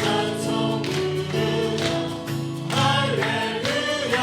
찬송 부르자 할렐루야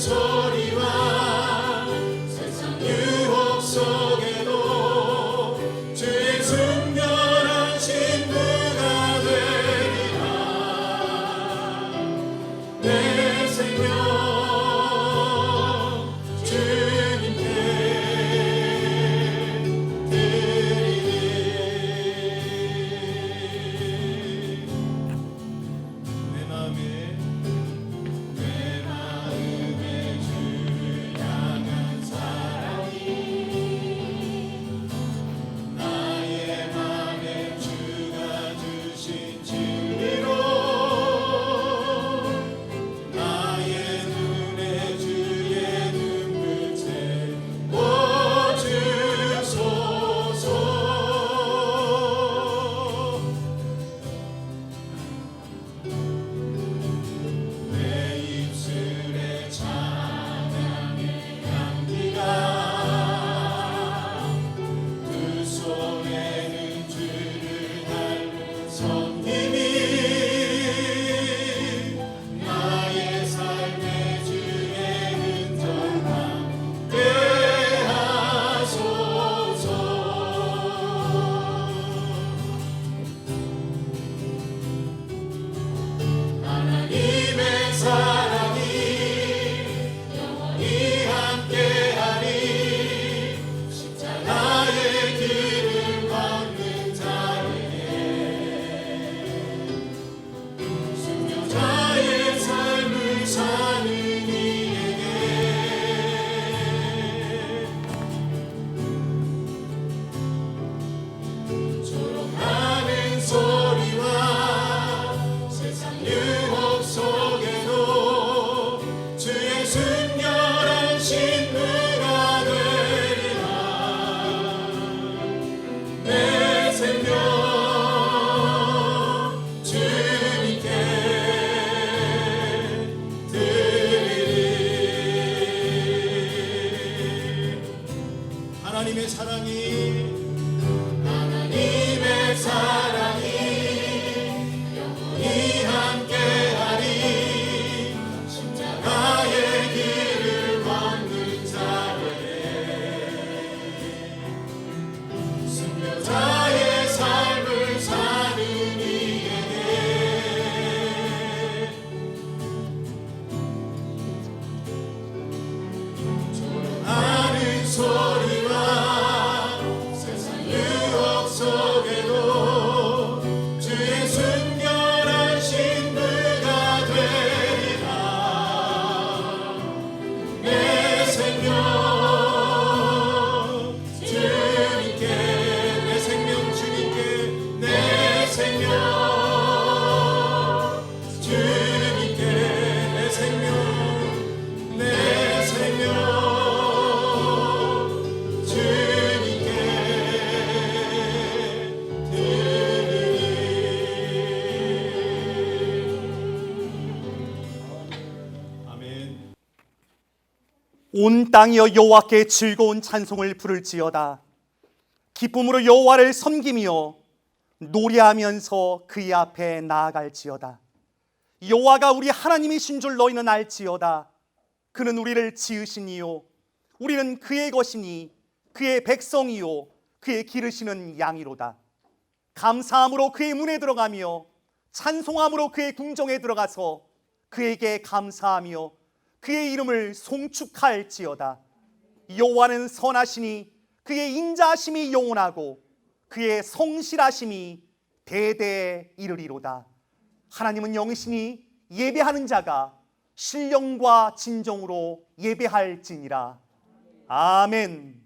소리와 세상 유혹 속에도 주의 순결한 신부가 되리라. 내 생명 주님께 드리리. 내 마음에 주를 향한 사랑이 나의 맘에 주가 주신 진리로 나의 눈에 주의 눈물 채워주소서. 내 입술에 찬양의 향기가 두 손에는 주를 닮은 섬김이 나의 삶의 주의 흔적 남게 하소서. 하나님의 사랑이 영원히 함께하리. 십자가의 길을 걷는 자에게 순교자의 삶을 사는 이에게 조롱하는 소리와 세상 유혹 속에도 주의 순결한 신부가 되리라. 내 생명 주님께 드리리. 하나님의 사랑이 영원히 함께하리. 십자가의 길을 걷는 자에게 순교자의 삶을 사는 이에게 조롱하는 소리와 세상 유혹 속에도 주의 순결한 신부가 되리라. 내 생명 주님께, 내 생명 주님께, 내 생명 주님께, 내 생명 주님께 드리리. 아멘. 온 땅이여 여호와께 즐거운 찬송을 부를지어다. 기쁨으로 여호와를 섬기며 노래하면서 그의 앞에 나아갈지어다. 여호와가 우리 하나님이신 줄 너희는 알지어다. 그는 우리를 지으신 이요 우리는 그의 것이니 그의 백성이요 그의 기르시는 양이로다. 감사함으로 그의 문에 들어가며 찬송함으로 그의 궁정에 들어가서 그에게 감사하며 그의 이름을 송축할지어다. 여호와는 선하시니 그의 인자하심이 영원하고 그의 성실하심이 대대에 이르리로다. 하나님은 영이시니 예배하는 자가 신령과 진정으로 예배할지니라. 아멘.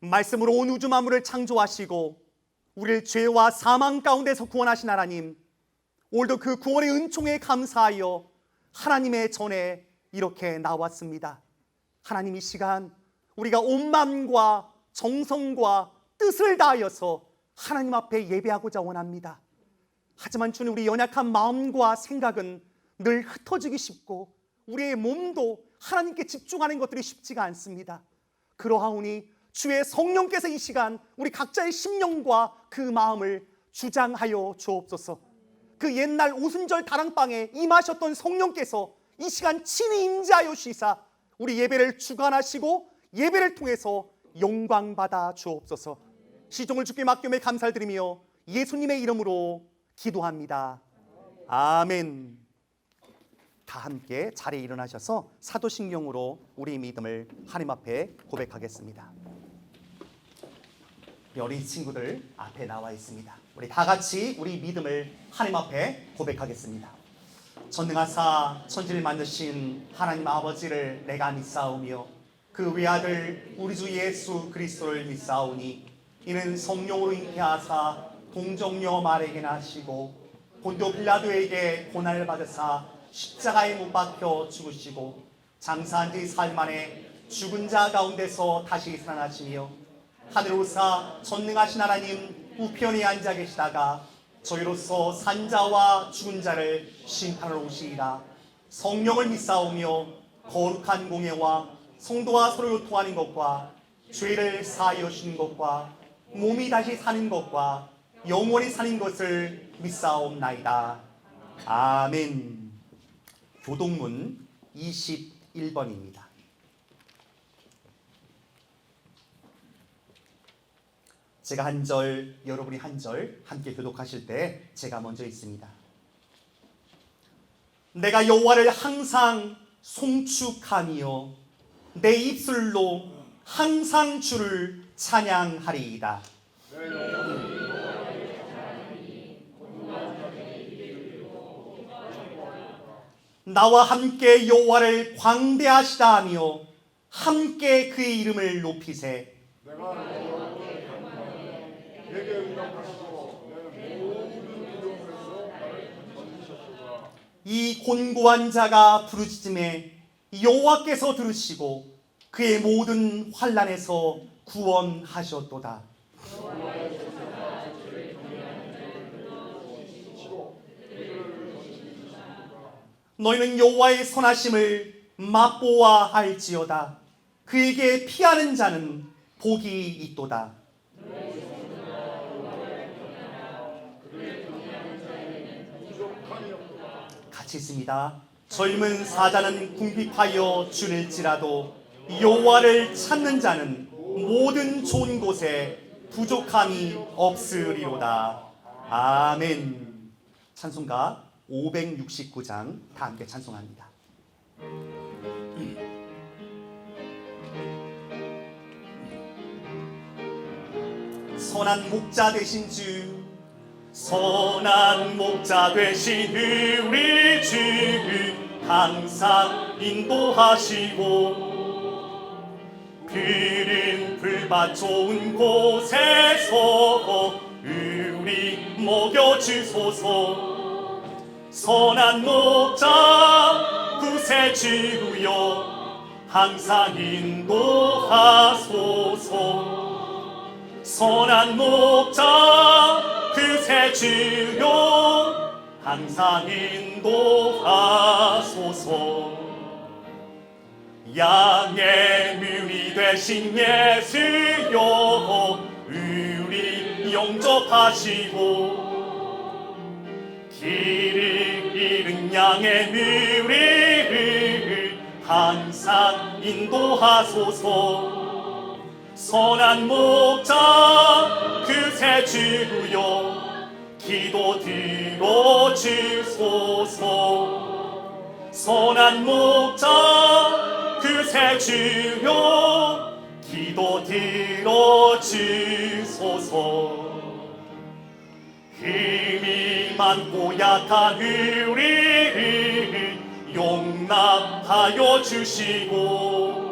말씀으로 온 우주 만물을 창조하시고 우리를 죄와 사망 가운데서 구원하신 하나님, 오늘도 그 구원의 은총에 감사하여 하나님의 전에 이렇게 나왔습니다. 하나님, 이 시간 우리가 온 마음과 정성과 뜻을 다하여서 하나님 앞에 예배하고자 원합니다. 하지만 주님, 우리 연약한 마음과 생각은 늘 흩어지기 쉽고 우리의 몸도 하나님께 집중하는 것들이 쉽지가 않습니다. 그러하오니 주의 성령께서 이 시간 우리 각자의 심령과 그 마음을 주장하여 주옵소서. 그 옛날 오순절 다랑방에 임하셨던 성령께서 이 시간 친히 임재하여 주시사 우리 예배를 주관하시고 예배를 통해서 영광 받아 주옵소서. 시종을 주께 맡기며 감사를 드리며 예수님의 이름으로 기도합니다. 아멘. 다 함께 자리에 일어나셔서 사도신경으로 우리의 믿음을 하나님 앞에 고백하겠습니다. 어린 친구들 앞에 나와 있습니다. 우리 다 같이 우리 믿음을 하나님 앞에 고백하겠습니다. 전능하사 천지를 만드신 하나님 아버지를 내가 믿사오며 그 외아들 우리 주 예수 그리스도를 믿사오니 이는 성령으로 잉태하사 동정녀 마리아에게 나시고 본도 빌라도에게 고난을 받으사 십자가에 못 박혀 죽으시고 장사한 지 사흘 만에 죽은 자 가운데서 다시 살아나시며 하늘 오사 전능하신 하나님 우편에 앉아 계시다가 저희로서 산자와 죽은 자를 심판하러 오시리라. 성령을 믿사오며 거룩한 공예와 성도와 서로 요통하는 것과 죄를 사하여 주시는 것과 몸이 다시 사는 것과 영원히 사는 것을 믿사옵나이다. 아멘. 교동문 21번입니다. 제가 한 절, 여러분이 한 절 함께 교독하실 때 제가 먼저 있습니다. 내가 여호와를 항상 송축하며 내 입술로 항상 주를 찬양하리이다. 나와 함께 여호와를 광대하시다 하며 함께 그의 이름을 높이세. 이 곤고한 자가 부르짖음에 여호와께서 들으시고 그의 모든 환난에서 구원하셨도다. 너희는 여호와의 선하심을 맛보아할지어다. 그에게 피하는 자는 복이 있도다. 같이 있습니다. 젊은 사자는 궁핍하여 줄일지라도 여호와를 찾는 자는 모든 좋은 곳에 부족함이 없으리로다. 아멘. 찬송가 569장 다 함께 찬송합니다. 선한 목자 되신 주, 선한 목자 되신 우리 주 항상 인도하시고 그린 불밭 좋은 곳에서 우리 먹여주소서. 선한 목자 구세주여 항상 인도하소서. 선한 목자 구세주여 항상 인도하소서. 양의 문이 되신 예수여 우리 영접하시고 길을 잃은 양의 무리를 항상 인도하소서. 선한 목자 구세주여 기도 들어주소서. 선한 목자 구세주여 기도 들어주소서. 힘이 많고 약한 우리를 용납하여 주시고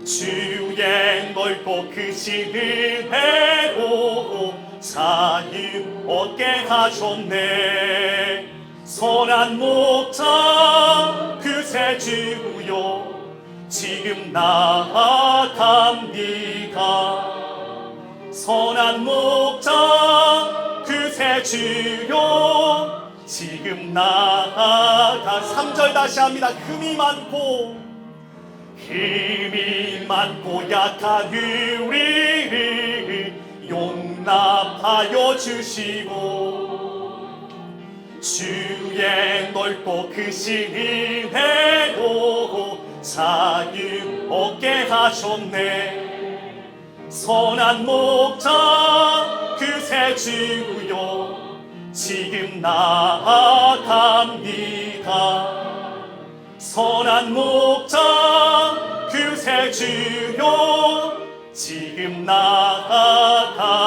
주의 넓고 크신 은혜로 자유 얻게 하셨네. 선한 목자 구세주여 지금 나아갑니다. 선한 목자 구세주여 지금 나아가. 3절 다시 합니다. 힘이 많고 약한 우리를 용납하여 주시고 주의 넓고 크신 은혜로 자유 얻게 하셨네. 선한 목자 그새 주여 지금 나아갑니다. 선한 목자 그새 주여 지금 나아갑니다.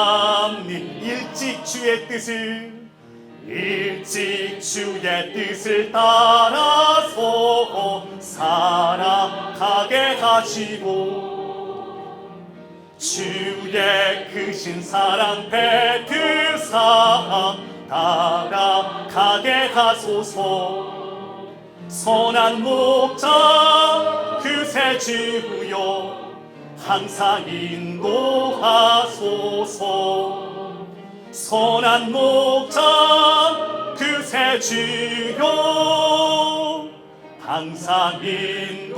일찍 주의 뜻을 따라서 살아가게 하시고 주의 크신 사랑 베푸사 따라가게 하소서. 선한 목자 그새 주여 항상 인도하소서. 선한 목자 그새 주여 항상 인도하소서.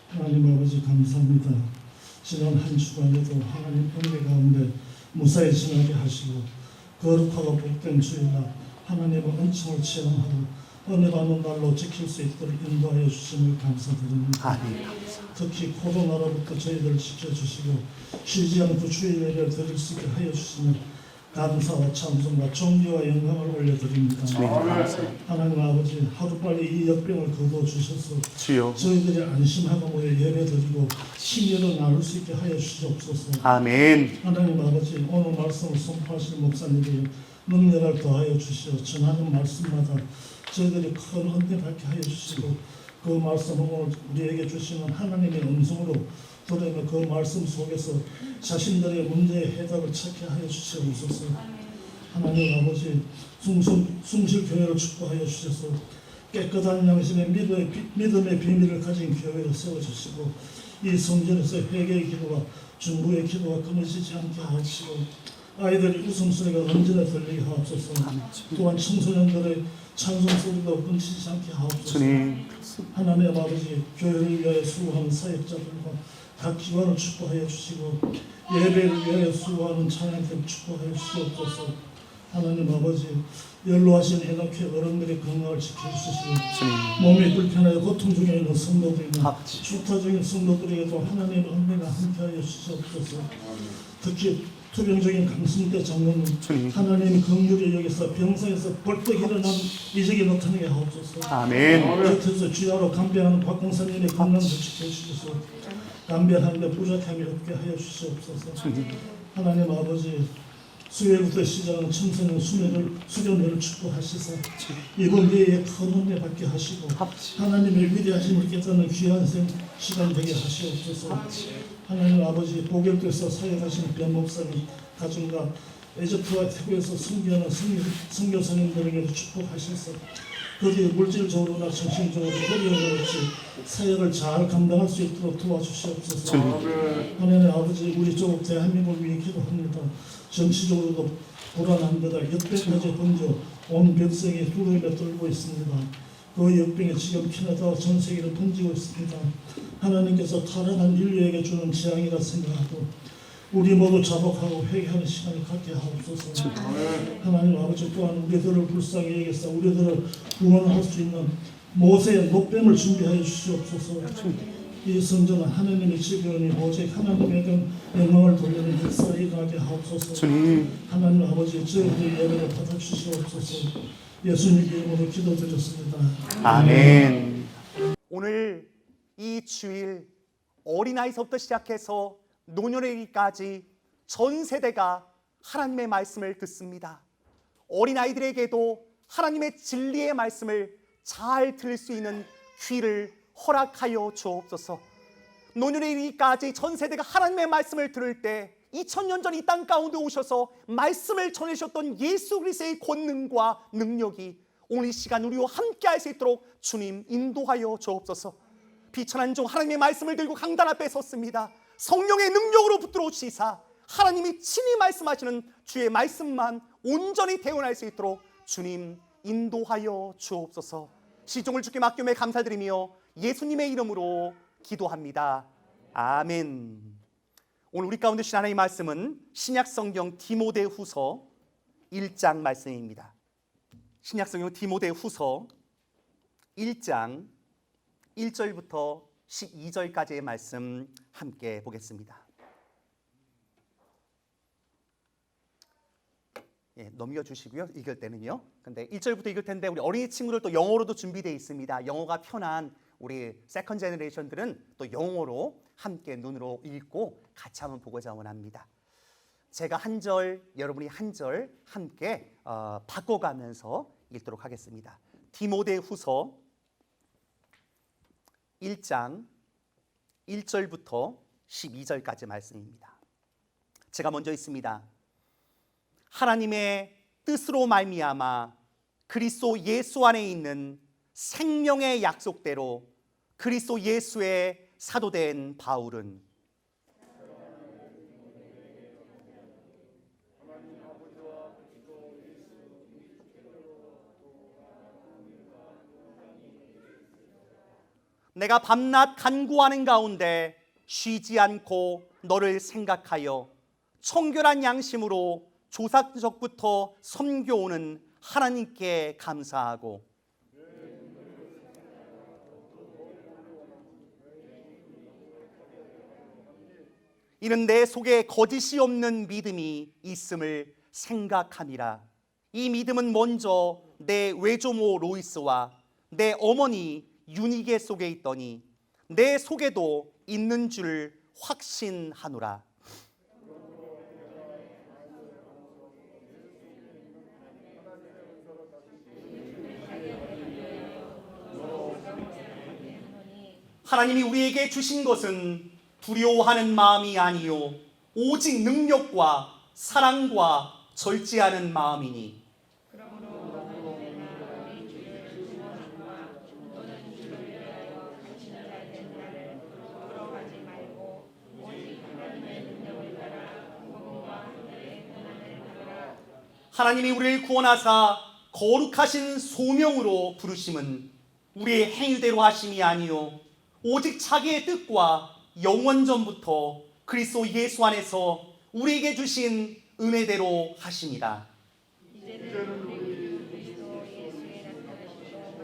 하나님 아버지 감사합니다. 지난 한 주간에도 하나님 은혜 가운데 무사히 지나게 하시고 거룩하고 복된 주일날 하나님의 은총을 체험하고 은혜 받는 날로 지킬 수 있도록 인도하여 주심을 감사드립니다. 아멘. 특히 코로나로부터 저희들을 지켜주시고 쉬지 않고 주일 예배를 드릴 수 있게 하여 주시면 감사와 찬송과 존귀와 영광을 올려드립니다. 하나님 아버지 하루빨리 이 역병을 거두어주셔서 주여 저희들이 안심하고 모여 예배드리고 신뢰를 나눌 수 있게 하여 주시옵소서. 아멘. 하나님 아버지 오늘 말씀을 선포하실 목사님에게 능력을 더하여 주시어 전하는 말씀마다 저희들이 큰 은혜 받게 하여 주시고 그 말씀을 오늘 우리에게 주시는 하나님의 음성으로 들으며 그 말씀 속에서 자신들의 문제의 해답을 찾게 하여 주시옵소서. 하나님 아버지 숭실교회를 축복하여 주셔서 깨끗한 양심의 믿음의 비밀을 가진 교회를 세워주시고 이 성전에서 회개의 기도와 중보의 기도가 끊어지지 않게 하시고 아이들의 웃음소리가 언제나 들리게 하옵소서. 또한 청소년들의 찬송소리도 끊치지 않게 하옵소서. 하나님 아버지 교회를 위하여 수고하는 사역자들과 각 기관을 축복하여 주시고 예배를 위하여 수고하는 찬양팀 축복하여 주시옵소서. 하나님 아버지 연로하신 에너케 어른들의 건강을 지켜주시고 몸이 불편하여 고통 중에 있는 성도들이나 추타 중인 성도들에게도 하나님의 은혜가 함께하여 주시옵소서. 특히 투병적인 강승대 장로님 하나님의 긍휼히 여기서 병상에서 벌떡 일어난 이적이 나타나게 하옵소서. 아멘. 곁에서 주야로 간배하는 박공사님의 건강도 지켜주셔서 간배하는데 부족함이 없게 하여 주시옵소서. 하나님 아버지 수요일부터 시작하는 청소년 수련회를 축복하시사 이번 예에 큰 은혜 받게 하시고 하나님의 위대하심을 깨닫는 귀한 시간 되게 하시옵소서. 하나님 아버지 보결도에서 사역하시는 변 목사님 가정과 에집트와 태국에서 섬기하는 선교사님들에게도 축복하셔서 거기에 물질적으로나 정신적으로 어려움이 없이 사역을 잘 감당할 수 있도록 도와주시옵소서. 하나님 아버지 우리 조국 대한민국을 위해 기도합니다. 정치적으로도 불안합니다. 역병까지 번져 온 백성이 두려움에 떨고 있습니다. 그 역병이 지금 캐나다와 전 세계를 번지고 있습니다. 하나님께서 타락한 인류에게 주는 재앙이라 생각하고 우리 모두 자복하고 회개하는 시간을 갖게 하옵소서. 하나님 아버지 또한 우리들을 불쌍히 여기서 우리들을 구원할 수 있는 모세의 노뱀을 준비하여 주시옵소서. 이 성전은 하나님의 집이오니 오직 하나님에게 영광을 돌리는 역사가 일어나게 하옵소서. 하나님 아버지 저희들의 예배를 받아주시옵소서. 예수님 이름으로 기도드렸습니다. 아멘. 오늘 이 주일 어린아이서부터 시작해서 노년에까지 전 세대가 하나님의 말씀을 듣습니다. 어린아이들에게도 하나님의 진리의 말씀을 잘 들을 수 있는 귀를 허락하여 주옵소서. 노년에 이르기까지 전 세대가 하나님의 말씀을 들을 때 2000년 전 이 땅 가운데 오셔서 말씀을 전해주셨던 예수 그리스도의 권능과 능력이 오늘 이 시간 우리와 함께 할 수 있도록 주님 인도하여 주옵소서. 비천한 종 하나님의 말씀을 들고 강단 앞에 섰습니다. 성령의 능력으로 붙들어 주시사 하나님이 친히 말씀하시는 주의 말씀만 온전히 대원할 수 있도록 주님 인도하여 주옵소서. 시종을 주께 맡기며 감사드리며 예수님의 이름으로 기도합니다. 아멘. 오늘 우리 가운데 주신 하나님의 말씀은 신약성경 디모데후서 1장 말씀입니다. 신약성경 디모데후서 1장 1절부터 12절까지의 말씀 함께 보겠습니다. 넘겨주시고요. 읽을 때는요. 근데 1절부터 읽을 텐데 우리 어린이 친구들 또 영어로도 준비되어 있습니다. 영어가 편한 우리 세컨 제너레이션들은 또 영어로 함께 눈으로 읽고 같이 한번 보고자 원합니다. 제가 한 절, 여러분이 한 절 함께 바꿔가면서 읽도록 하겠습니다. 디모데후서 1장 1절부터 12절까지 말씀입니다. 제가 먼저 읽습니다. 하나님의 뜻으로 말미암아 그리스도 예수 안에 있는 생명의 약속대로 그리스도 예수의 사도된 바울은 내가 밤낮 간구하는 가운데 쉬지 않고 너를 생각하여 청결한 양심으로 조상적부터 섬겨오는 하나님께 감사하고 이는 내 속에 거짓이 없는 믿음이 있음을 생각함이라. 이 믿음은 먼저 내 외조모 로이스와 내 어머니 유니게 속에 있더니 내 속에도 있는 줄 확신하노라. 하나님이 우리에게 주신 것은 두려워하는 마음이 아니요 오직 능력과 사랑과 절제하는 마음이니 하나님이 우리를 구원하사 거룩하신 소명으로 부르심은 우리의 행위대로 하심이 아니요 오직 자기의 뜻과 영원 전부터 그리스도 예수 안에서 우리에게 주신 은혜대로 하십니다. 이제는 우리 그리스도 예수의 나타나시고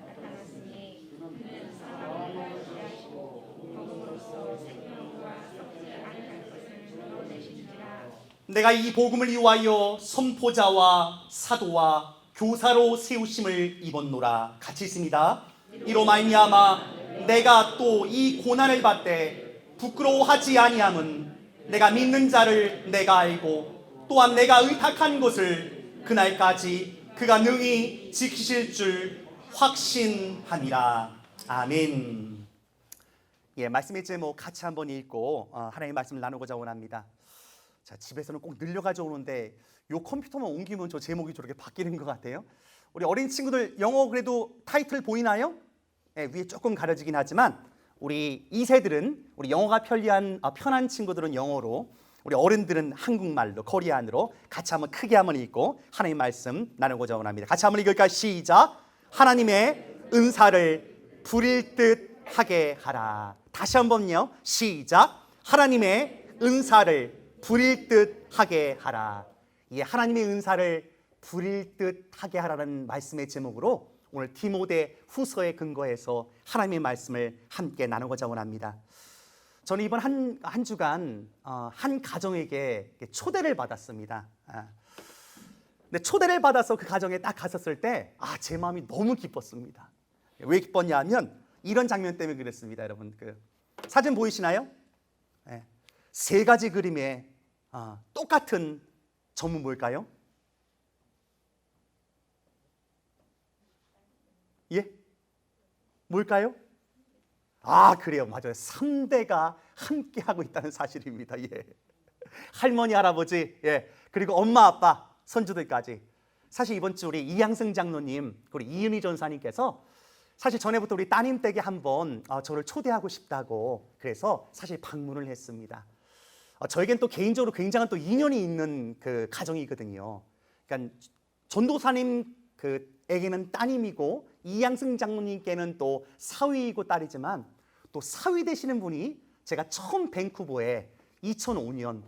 나타났으니 그는 사망을 피하시고 복음으로써 생명과 썩지 아니할 것을 드러내시니라. 내가 이 복음을 위하여 선포자와 사도와 교사로 세우심을 입었노라. 같이 있습니다. 이로 말미암아 내가 또 이 고난을 받되 부끄러워하지 아니함은 내가 믿는 자를 내가 알고 또한 내가 의탁한 것을 그날까지 그가 능히 지키실 줄 확신함이라. 아멘. 말씀의 제목 같이 한번 읽고 하나님의 말씀을 나누고자 원합니다. 자, 집에서는 꼭 늘려가지고 오는데 요 컴퓨터만 옮기면 저 제목이 저렇게 바뀌는 것 같아요. 우리 어린 친구들 영어 그래도 타이틀 보이나요? 위에 조금 가려지긴 하지만 우리 2세들은 우리 영어가 편한 친구들은 영어로 우리 어른들은 한국말로 코리안으로 같이 한번 크게 한번 읽고 하나님의 말씀 나누고자 원합니다. 같이 한번 읽을까요? 시작. 하나님의 은사를 부릴 듯 하게 하라. 다시 한번요. 시작. 하나님의 은사를 부릴 듯 하게 하라. 하나님의 은사를 부릴 듯 하게 하라는 말씀의 제목으로 오늘 디모데 후서에 근거해서 하나님의 말씀을 함께 나누고자 원합니다. 저는 이번 한 주간 한 가정에게 초대를 받았습니다. 근데 초대를 받아서 그 가정에 딱 갔었을 때 제 마음이 너무 기뻤습니다. 왜 기뻤냐면 이런 장면 때문에 그랬습니다. 여러분 그 사진 보이시나요? 세 가지 그림에 똑같은 점은 뭘까요? 뭘까요? 그래요. 맞아요. 3대가 함께하고 있다는 사실입니다. 할머니, 할아버지, 그리고 엄마, 아빠, 손주들까지. 사실 이번 주 우리 이양승 장로님, 우리 이은희 전사님께서 사실 전에부터 우리 따님 댁에 한번 저를 초대하고 싶다고 그래서 사실 방문을 했습니다. 저에겐 또 개인적으로 굉장한 또 인연이 있는 그 가정이거든요. 그러니까 전도사님 에게는 따님이고 이양승 장로님께는 또 사위이고 딸이지만 또 사위 되시는 분이 제가 처음 밴쿠버에 2005년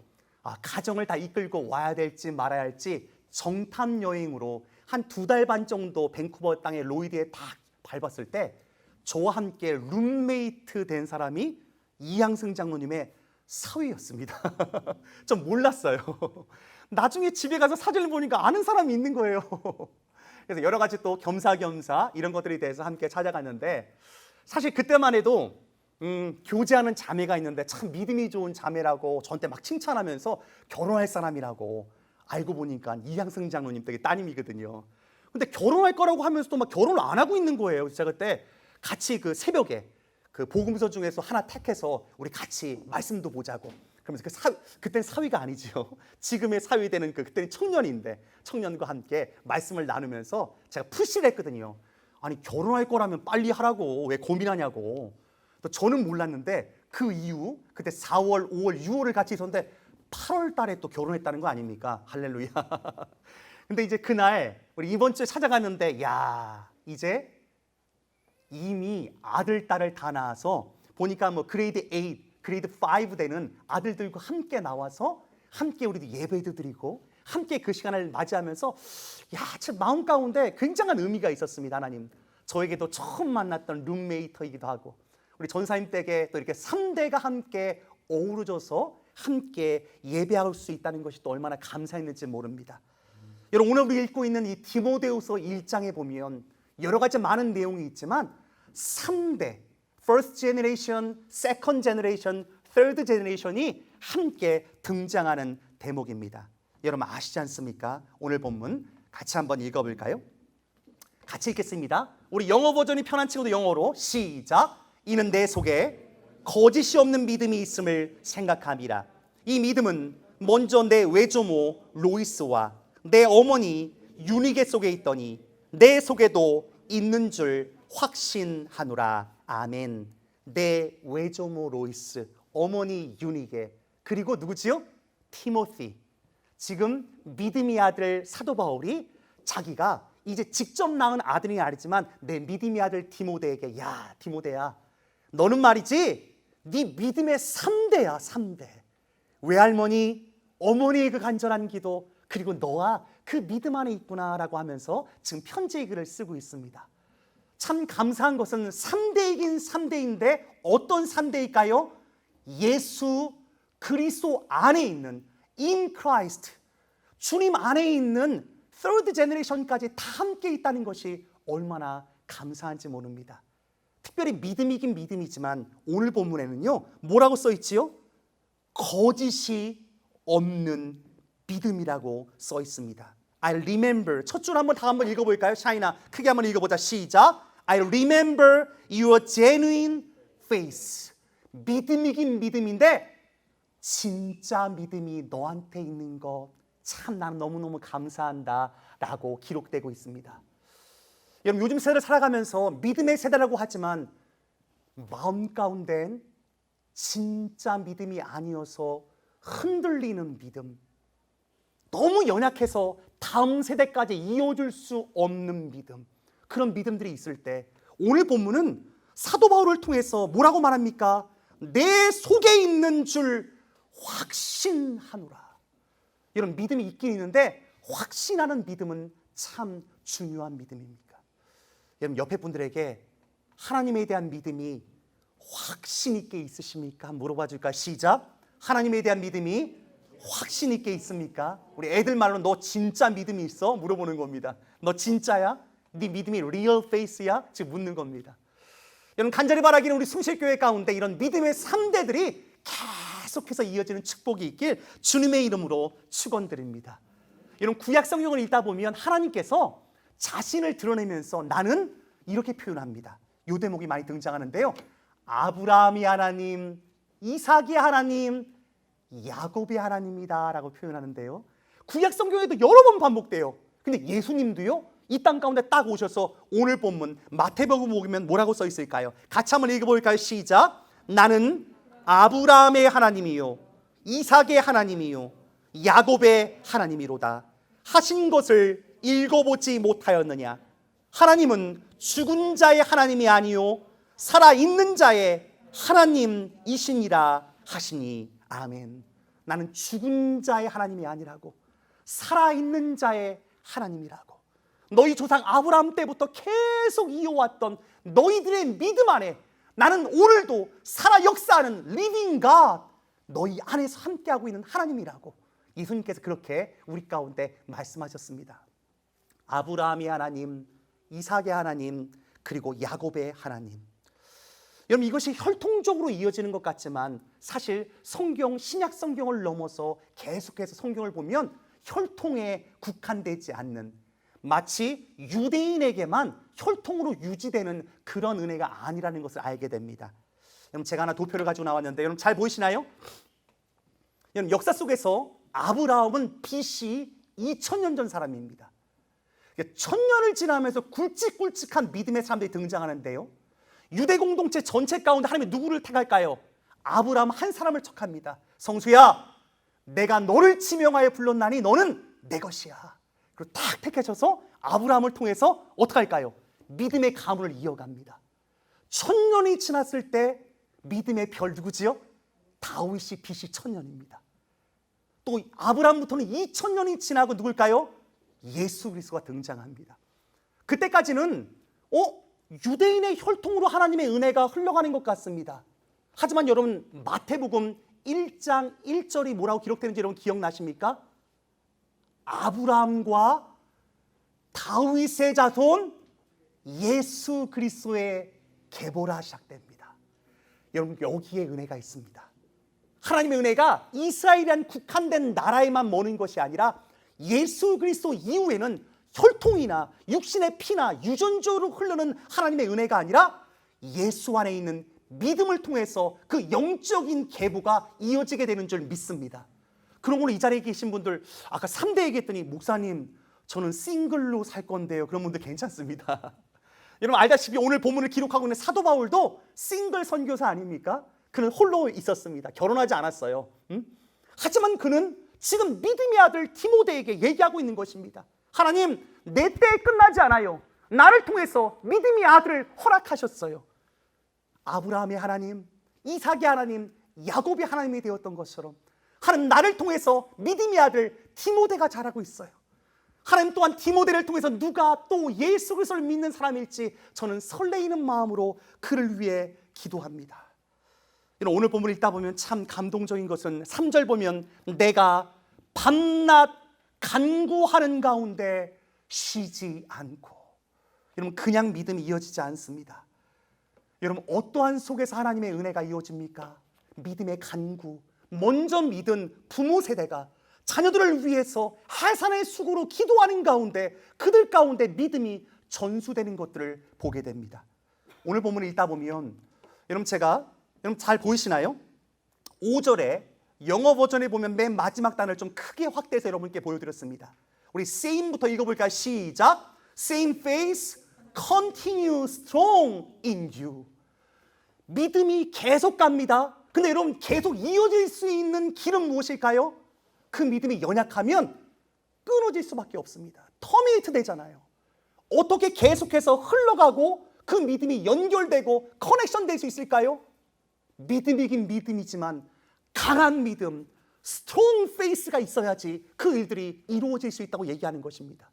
가정을 다 이끌고 와야 될지 말아야 할지 정탐 여행으로 한 2달 반 정도 밴쿠버 땅의 로이드에 딱 밟았을 때 저와 함께 룸메이트 된 사람이 이양승 장로님의 사위였습니다. 좀 몰랐어요. 나중에 집에 가서 사진을 보니까 아는 사람이 있는 거예요. 그래서 여러 가지 또 겸사겸사 이런 것들에 대해서 함께 찾아갔는데, 사실 그때만 해도 교제하는 자매가 있는데 참 믿음이 좋은 자매라고 저한테 막 칭찬하면서 결혼할 사람이라고, 알고 보니까 이양승 장로님 댁의 따님이거든요. 근데 결혼할 거라고 하면서도 막 결혼을 안 하고 있는 거예요. 제가 그때 같이 그 새벽에 그 복음서 중에서 하나 택해서 우리 같이 말씀도 보자고 그러면서 그때는 사위가 아니죠. 지금의 사위 되는 그때는 청년인데 청년과 함께 말씀을 나누면서 제가 푸시를 했거든요. 아니 결혼할 거라면 빨리 하라고 왜 고민하냐고. 또 저는 몰랐는데 그 이후 그때 4월, 5월, 6월을 같이 있었는데 8월 달에 또 결혼했다는 거 아닙니까? 할렐루야. 근데 이제 그날 우리 이번 주에 찾아갔는데 야 이제 이미 아들, 딸을 다 낳아서 보니까 뭐 그레이드 8, 그레이드 5 되는 아들들과 함께 나와서 함께 우리도 예배도 드리고 함께 그 시간을 맞이하면서 제 마음 가운데 굉장한 의미가 있었습니다. 하나님, 저에게도 처음 만났던 룸메이터이기도 하고 우리 전사님 댁에 또 이렇게 3대가 함께 어우러져서 함께 예배할 수 있다는 것이 또 얼마나 감사했는지 모릅니다. 여러분, 오늘 우리 읽고 있는 이 디모데후서 1장에 보면 여러 가지 많은 내용이 있지만 3대, First Generation, Second Generation, Third Generation이 함께 등장하는 대목입니다. 여러분 아시지 않습니까? 오늘 본문 같이 한번 읽어볼까요? 같이 읽겠습니다. 우리 영어 버전이 편한 친구도 영어로 시작. 이는 내 속에 거짓이 없는 믿음이 있음을 생각함이라. 이 믿음은 먼저 내 외조모 로이스와 내 어머니 유니게 속에 있더니 내 속에도 있는 줄 확신하노라. 아멘. 내 외조모 로이스, 어머니 유니게, 그리고 누구지요? 티모시. 지금 믿음의 아들 사도 바울이 자기가 이제 직접 낳은 아들이 아니지만 내 믿음의 아들 디모데에게, 야 디모데야, 너는 말이지 네 믿음의 3대야 3대. 외할머니, 어머니의 그 간절한 기도, 그리고 너와 그 믿음 안에 있구나라고 하면서 지금 편지의 글을 쓰고 있습니다. 참 감사한 것은 3대이긴 3대인데 어떤 3대일까요? 예수 그리스도 안에 있는 in Christ, 주님 안에 있는 third generation까지 다 함께 있다는 것이 얼마나 감사한지 모릅니다. 특별히 믿음이긴 믿음이지만 오늘 본문에는요 뭐라고 써 있지요? 거짓이 없는 믿음이라고 써 있습니다. I remember, 첫 줄 한번 다 한번 읽어볼까요? 샤이나 크게 한번 읽어보자. 시작. I remember your genuine faith. 믿음이긴 믿음인데 진짜 믿음이 너한테 있는 거 참 나는 너무너무 감사한다 라고 기록되고 있습니다. 여러분, 요즘 세대를 살아가면서 믿음의 세대라고 하지만 마음 가운데는 진짜 믿음이 아니어서 흔들리는 믿음, 너무 연약해서 다음 세대까지 이어줄 수 없는 믿음, 그런 믿음들이 있을 때 오늘 본문은 사도 바울을 통해서 뭐라고 말합니까? 내 속에 있는 줄 확신하노라. 이런 믿음이 있긴 있는데 확신하는 믿음은 참 중요한 믿음입니다. 여러분, 옆에 분들에게 하나님에 대한 믿음이 확신 있게 있으십니까? 물어봐 줄까? 시작. 하나님에 대한 믿음이 확신 있게 있습니까? 우리 애들 말로 너 진짜 믿음이 있어? 물어보는 겁니다. 너 진짜야? 네 믿음이 real faith야? 지금 묻는 겁니다. 여러분, 간절히 바라기는 우리 숭실교회 가운데 이런 믿음의 3대들이 계속해서 이어지는 축복이 있길 주님의 이름으로 축원드립니다. 여러분, 구약 성경을 읽다 보면 하나님께서 자신을 드러내면서 나는 이렇게 표현합니다. 이 대목이 많이 등장하는데요. 아브라함이 하나님, 이삭이 하나님, 야곱의 하나님이다 라고 표현하는데요. 구약 성경에도 여러 번 반복돼요. 근데 예수님도요 이 땅 가운데 딱 오셔서 오늘 본문 마태복음 보면 뭐라고 써 있을까요? 같이 한번 읽어볼까요? 시작. 나는 아브라함의 하나님이요 이삭의 하나님이요 야곱의 하나님이로다 하신 것을 읽어보지 못하였느냐? 하나님은 죽은 자의 하나님이 아니요 살아있는 자의 하나님이시니라 하시니 아멘. 나는 죽은 자의 하나님이 아니라고, 살아있는 자의 하나님이라고. 너희 조상 아브라함 때부터 계속 이어왔던 너희들의 믿음 안에 나는 오늘도 살아 역사하는 리빙 갓, 너희 안에서 함께하고 있는 하나님이라고 예수님께서 그렇게 우리 가운데 말씀하셨습니다. 아브라함의 하나님, 이삭의 하나님, 그리고 야곱의 하나님. 여러분, 이것이 혈통적으로 이어지는 것 같지만 사실 성경, 신약 성경을 넘어서 계속해서 성경을 보면 혈통에 국한되지 않는, 마치 유대인에게만 혈통으로 유지되는 그런 은혜가 아니라는 것을 알게 됩니다. 여러분, 제가 하나 도표를 가지고 나왔는데 여러분 잘 보이시나요? 여러분, 역사 속에서 아브라함은 BC 2000년 전 사람입니다. 1000년을 지나면서 굵직굵직한 믿음의 사람들이 등장하는데요, 유대 공동체 전체 가운데 하나님이 누구를 택할까요? 아브라함 한 사람을 척합니다. 성수야, 내가 너를 지명하여 불렀나니 너는 내 것이야. 그리고 딱 택하셔서 아브라함을 통해서 어떻게 할까요? 믿음의 가문을 이어갑니다. 1000년이 지났을 때 믿음의 별 누구지요? 다윗이 BC 1000년입니다. 또 아브라함부터는 2000년이 지나고 누굴까요? 예수 그리스도가 등장합니다. 그때까지는 유대인의 혈통으로 하나님의 은혜가 흘러가는 것 같습니다. 하지만 여러분, 마태복음 1장 1절이 뭐라고 기록되는지 여러분 기억나십니까? 아브라함과 다윗의 자손 예수 그리스도의 계보라 시작됩니다. 여러분, 여기에 은혜가 있습니다. 하나님의 은혜가 이스라엘이란 국한된 나라에만 머는 것이 아니라 예수 그리스도 이후에는 혈통이나 육신의 피나 유전적으로 흐르는 하나님의 은혜가 아니라 예수 안에 있는 믿음을 통해서 그 영적인 계보가 이어지게 되는 줄 믿습니다. 그럼 오늘 이 자리에 계신 분들, 아까 3대 얘기했더니 목사님 저는 싱글로 살 건데요, 그런 분들 괜찮습니다. 여러분 알다시피 오늘 본문을 기록하고 있는 사도 바울도 싱글 선교사 아닙니까? 그는 홀로 있었습니다. 결혼하지 않았어요. 하지만 그는 지금 믿음의 아들 디모데에게 얘기하고 있는 것입니다. 하나님, 내 때에 끝나지 않아요. 나를 통해서 믿음의 아들을 허락하셨어요. 아브라함의 하나님, 이삭의 하나님, 야곱의 하나님이 되었던 것처럼 하나님, 나를 통해서 믿음의 아들 디모데가 자라고 있어요. 하나님 또한 디모데를 통해서 누가 또 예수 그리스도를 믿는 사람일지 저는 설레이는 마음으로 그를 위해 기도합니다. 오늘 본문을 읽다 보면 참 감동적인 것은 3절 보면 내가 밤낮 간구하는 가운데 쉬지 않고. 여러분, 그냥 믿음이 이어지지 않습니다. 여러분, 어떠한 속에서 하나님의 은혜가 이어집니까? 믿음의 간구. 먼저 믿은 부모 세대가 자녀들을 위해서 해산의 수고로 기도하는 가운데 그들 가운데 믿음이 전수되는 것들을 보게 됩니다. 오늘 본문을 읽다 보면 여러분 잘 보이시나요? 5절에 영어 버전에 보면 맨 마지막 단어를 좀 크게 확대해서 여러분께 보여드렸습니다. 우리 same부터 읽어볼까요? 시작. Same faith continue strong in you. 믿음이 계속 갑니다. 근데 여러분, 계속 이어질 수 있는 길은 무엇일까요? 그 믿음이 연약하면 끊어질 수밖에 없습니다. 터미네이트 되잖아요. 어떻게 계속해서 흘러가고 그 믿음이 연결되고 커넥션 될 수 있을까요? 믿음이긴 믿음이지만 강한 믿음, 스트롱 페이스가 있어야지 그 일들이 이루어질 수 있다고 얘기하는 것입니다.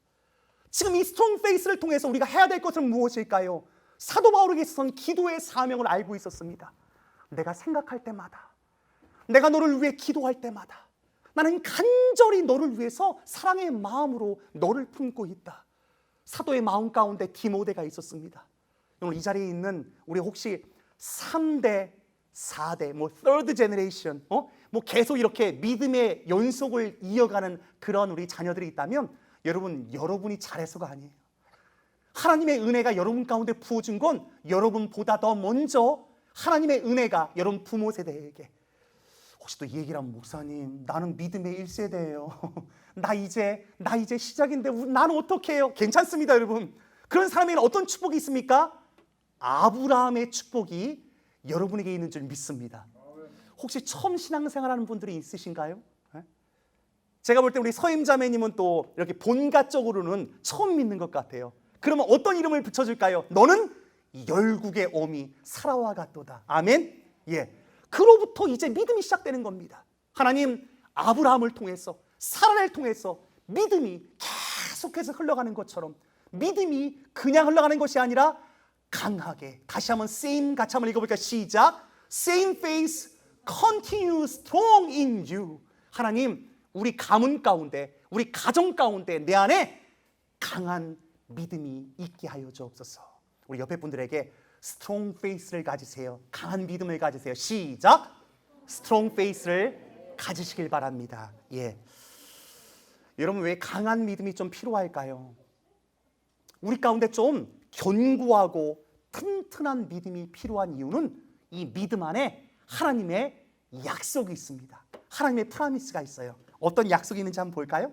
지금 이 스트롱 페이스를 통해서 우리가 해야 될 것은 무엇일까요? 사도 바울에게 있어서는 기도의 사명을 알고 있었습니다. 내가 생각할 때마다, 내가 너를 위해 기도할 때마다 나는 간절히 너를 위해서 사랑의 마음으로 너를 품고 있다. 사도의 마음 가운데 디모데가 있었습니다. 오늘 이 자리에 있는 우리 혹시 3대, 4대, third generation, 계속 이렇게 믿음의 연속을 이어가는 그런 우리 자녀들이 있다면 여러분이 잘해서가 아니에요. 하나님의 은혜가 여러분 가운데 부어준 건 여러분보다 더 먼저 하나님의 은혜가 여러분 부모 세대에게. 혹시 또 이 얘기를 하면 목사님 나는 믿음의 1세대예요. 나 이제 시작인데 나는 어떻게 해요? 괜찮습니다, 여러분. 그런 사람에게는 어떤 축복이 있습니까? 아브라함의 축복이 여러분에게 있는 줄 믿습니다. 혹시 처음 신앙생활하는 분들이 있으신가요? 제가 볼 때 우리 서임자매님은 또 이렇게 본가적으로는 처음 믿는 것 같아요. 그러면 어떤 이름을 붙여줄까요? 너는 열국의 어미 사라와 같도다. 아멘. 그로부터 이제 믿음이 시작되는 겁니다. 하나님 아브라함을 통해서 사라를 통해서 믿음이 계속해서 흘러가는 것처럼 믿음이 그냥 흘러가는 것이 아니라 강하게, 다시 한번 same 같이 한번 읽어볼까요? 시작. Same faith continues strong in you. 하나님, 우리 가문 가운데, 우리 가정 가운데 내 안에 강한 믿음이 있게 하여 주옵소서. 우리 옆에 분들에게 strong faith를 가지세요. 강한 믿음을 가지세요. 시작. strong faith를 가지시길 바랍니다. 여러분, 왜 강한 믿음이 좀 필요할까요? 우리 가운데 좀 견고하고 튼튼한 믿음이 필요한 이유는 이 믿음 안에 하나님의 약속이 있습니다. 하나님의 프라미스가 있어요. 어떤 약속이 있는지 한번 볼까요?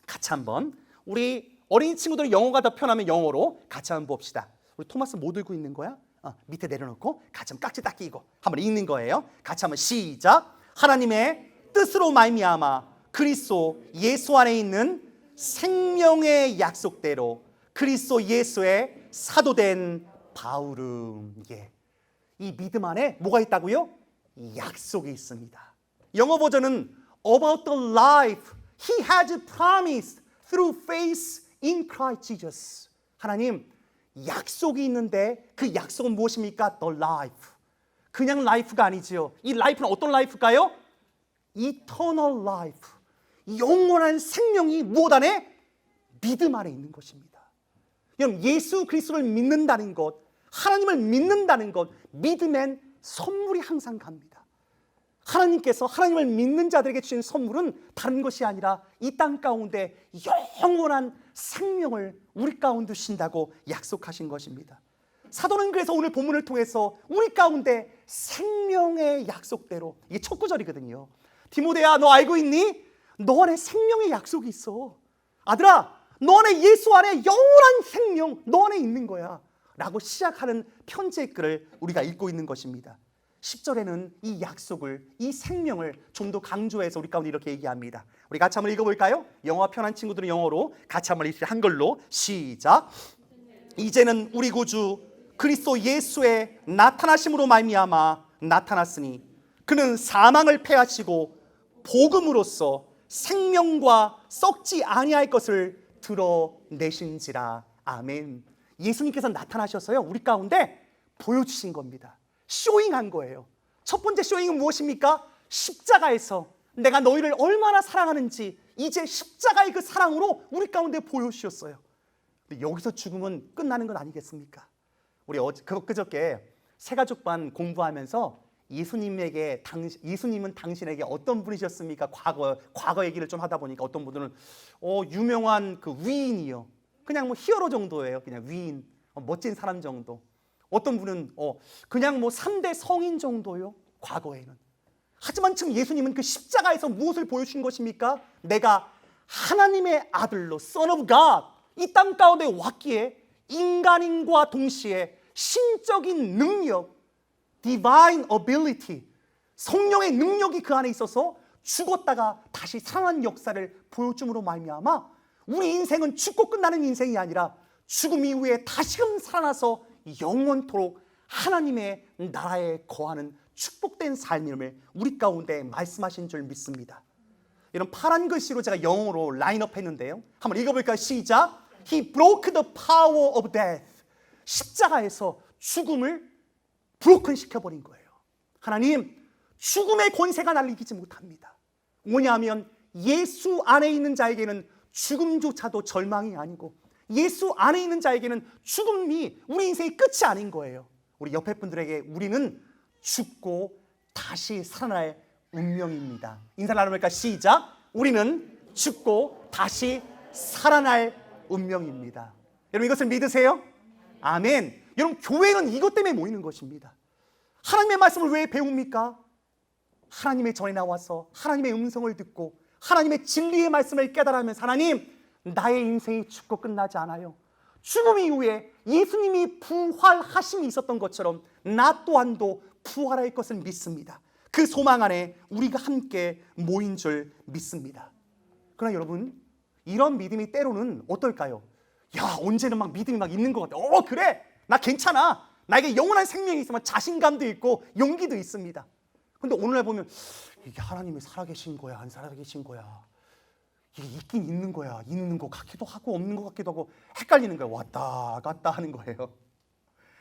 같이 한번, 우리 어린이 친구들은 영어가 더 편하면 영어로 같이 한번 봅시다. 우리 토마스 뭐 들고 있는 거야? 밑에 내려놓고 같이 한번 깍지 딱 끼고 한번 읽는 거예요. 같이 한번 시작. 하나님의 뜻으로 말미암아 그리스도 예수 안에 있는 생명의 약속대로 그리스도 예수의 사도된 바울음. 이 믿음 안에 뭐가 있다고요? 약속이 있습니다. 영어 버전은 about the life he has promised through faith in Christ Jesus. 하나님, 약속이 있는데 그 약속은 무엇입니까? The life. 그냥 life가 아니지요. 이 life는 어떤 life일까요? Eternal life. 영원한 생명이 무엇 안에? 믿음 안에 있는 것입니다. 여러분, 예수 그리스도를 믿는다는 것, 하나님을 믿는다는 것, 믿음엔 선물이 항상 갑니다. 하나님께서 하나님을 믿는 자들에게 주신 선물은 다른 것이 아니라 이 땅 가운데 영원한 생명을 우리 가운데 주신다고 약속하신 것입니다. 사도는 그래서 오늘 본문을 통해서 우리 가운데 생명의 약속대로, 이게 첫 구절이거든요. 디모데야, 너 알고 있니? 너 안에 생명의 약속이 있어. 아들아, 너 안에 예수 안에 영원한 생명 너 안에 있는 거야 라고 시작하는 편지의 글을 우리가 읽고 있는 것입니다. 10절에는 이 약속을, 이 생명을 좀 더 강조해서 우리 가운데 이렇게 얘기합니다. 우리 같이 한번 읽어볼까요? 영어가 편한 친구들은 영어로, 같이 한번 읽읍시다. 한글로 시작. 이제는 우리 구주 그리스도 예수의 나타나심으로 말미암아 나타났으니 그는 사망을 패하시고 복음으로써 생명과 썩지 아니할 것을 드러내신지라. 아멘. 예수님께서 나타나셔서요, 우리 가운데 보여주신 겁니다. 쇼잉한 거예요. 첫 번째 쇼잉은 무엇입니까? 십자가에서 내가 너희를 얼마나 사랑하는지 이제 십자가의 그 사랑으로 우리 가운데 보여주셨어요. 근데 여기서 죽음은 끝나는 건 아니겠습니까? 우리 그저께 새가족반 공부하면서 예수님은 당신에게 어떤 분이셨습니까? 과거 얘기를 좀 하다 보니까 어떤 분들은 유명한 그 위인이요. 그냥 뭐 히어로 정도예요. 그냥 위인, 멋진 사람 정도. 어떤 분은 그냥 뭐 3대 성인 정도요. 과거에는. 하지만 지금 예수님은 그 십자가에서 무엇을 보여주신 것입니까? 내가 하나님의 아들로 Son of God 이 땅 가운데 왔기에 인간인과 동시에 신적인 능력, divine ability, 성령의 능력이 그 안에 있어서 죽었다가 다시 살아난 역사를 보여줌으로 말미암아 우리 인생은 죽고 끝나는 인생이 아니라 죽음 이후에 다시금 살아나서 영원토록 하나님의 나라에 거하는 축복된 삶임을 우리 가운데 말씀하신 줄 믿습니다. 이런 파란 글씨로 제가 영어로 라인업 했는데요. 한번 읽어볼까요? 시작. He broke the power of death. 십자가에서 죽음을 브로큰 시켜버린 거예요. 하나님, 죽음의 권세가 날 이기지 못합니다. 뭐냐면 예수 안에 있는 자에게는 죽음조차도 절망이 아니고 예수 안에 있는 자에게는 죽음이 우리 인생의 끝이 아닌 거예요. 우리 옆에 분들에게 우리는 죽고 다시 살아날 운명입니다. 인사를 나눠볼까? 시작. 우리는 죽고 다시 살아날 운명입니다. 여러분, 이것을 믿으세요? 아멘. 여러분, 교회는 이것 때문에 모이는 것입니다. 하나님의 말씀을 왜 배웁니까? 하나님의 전에 나와서 하나님의 음성을 듣고 하나님의 진리의 말씀을 깨달으면서 하나님, 나의 인생이 죽고 끝나지 않아요. 죽음 이후에 예수님이 부활하심이 있었던 것처럼 나 또한도 부활할 것을 믿습니다. 그 소망 안에 우리가 함께 모인 줄 믿습니다. 그러나 여러분, 이런 믿음이 때로는 어떨까요? 야, 언제는 막 믿음이 막 있는 것 같아. 그래, 나 괜찮아. 나에게 영원한 생명이 있으면 자신감도 있고 용기도 있습니다. 근데 오늘날 보면 이게 하나님이 살아계신 거야, 안 살아계신 거야, 이게 있긴 있는 거야, 있는 것 같기도 하고 없는 것 같기도 하고 헷갈리는 거예요. 왔다 갔다 하는 거예요.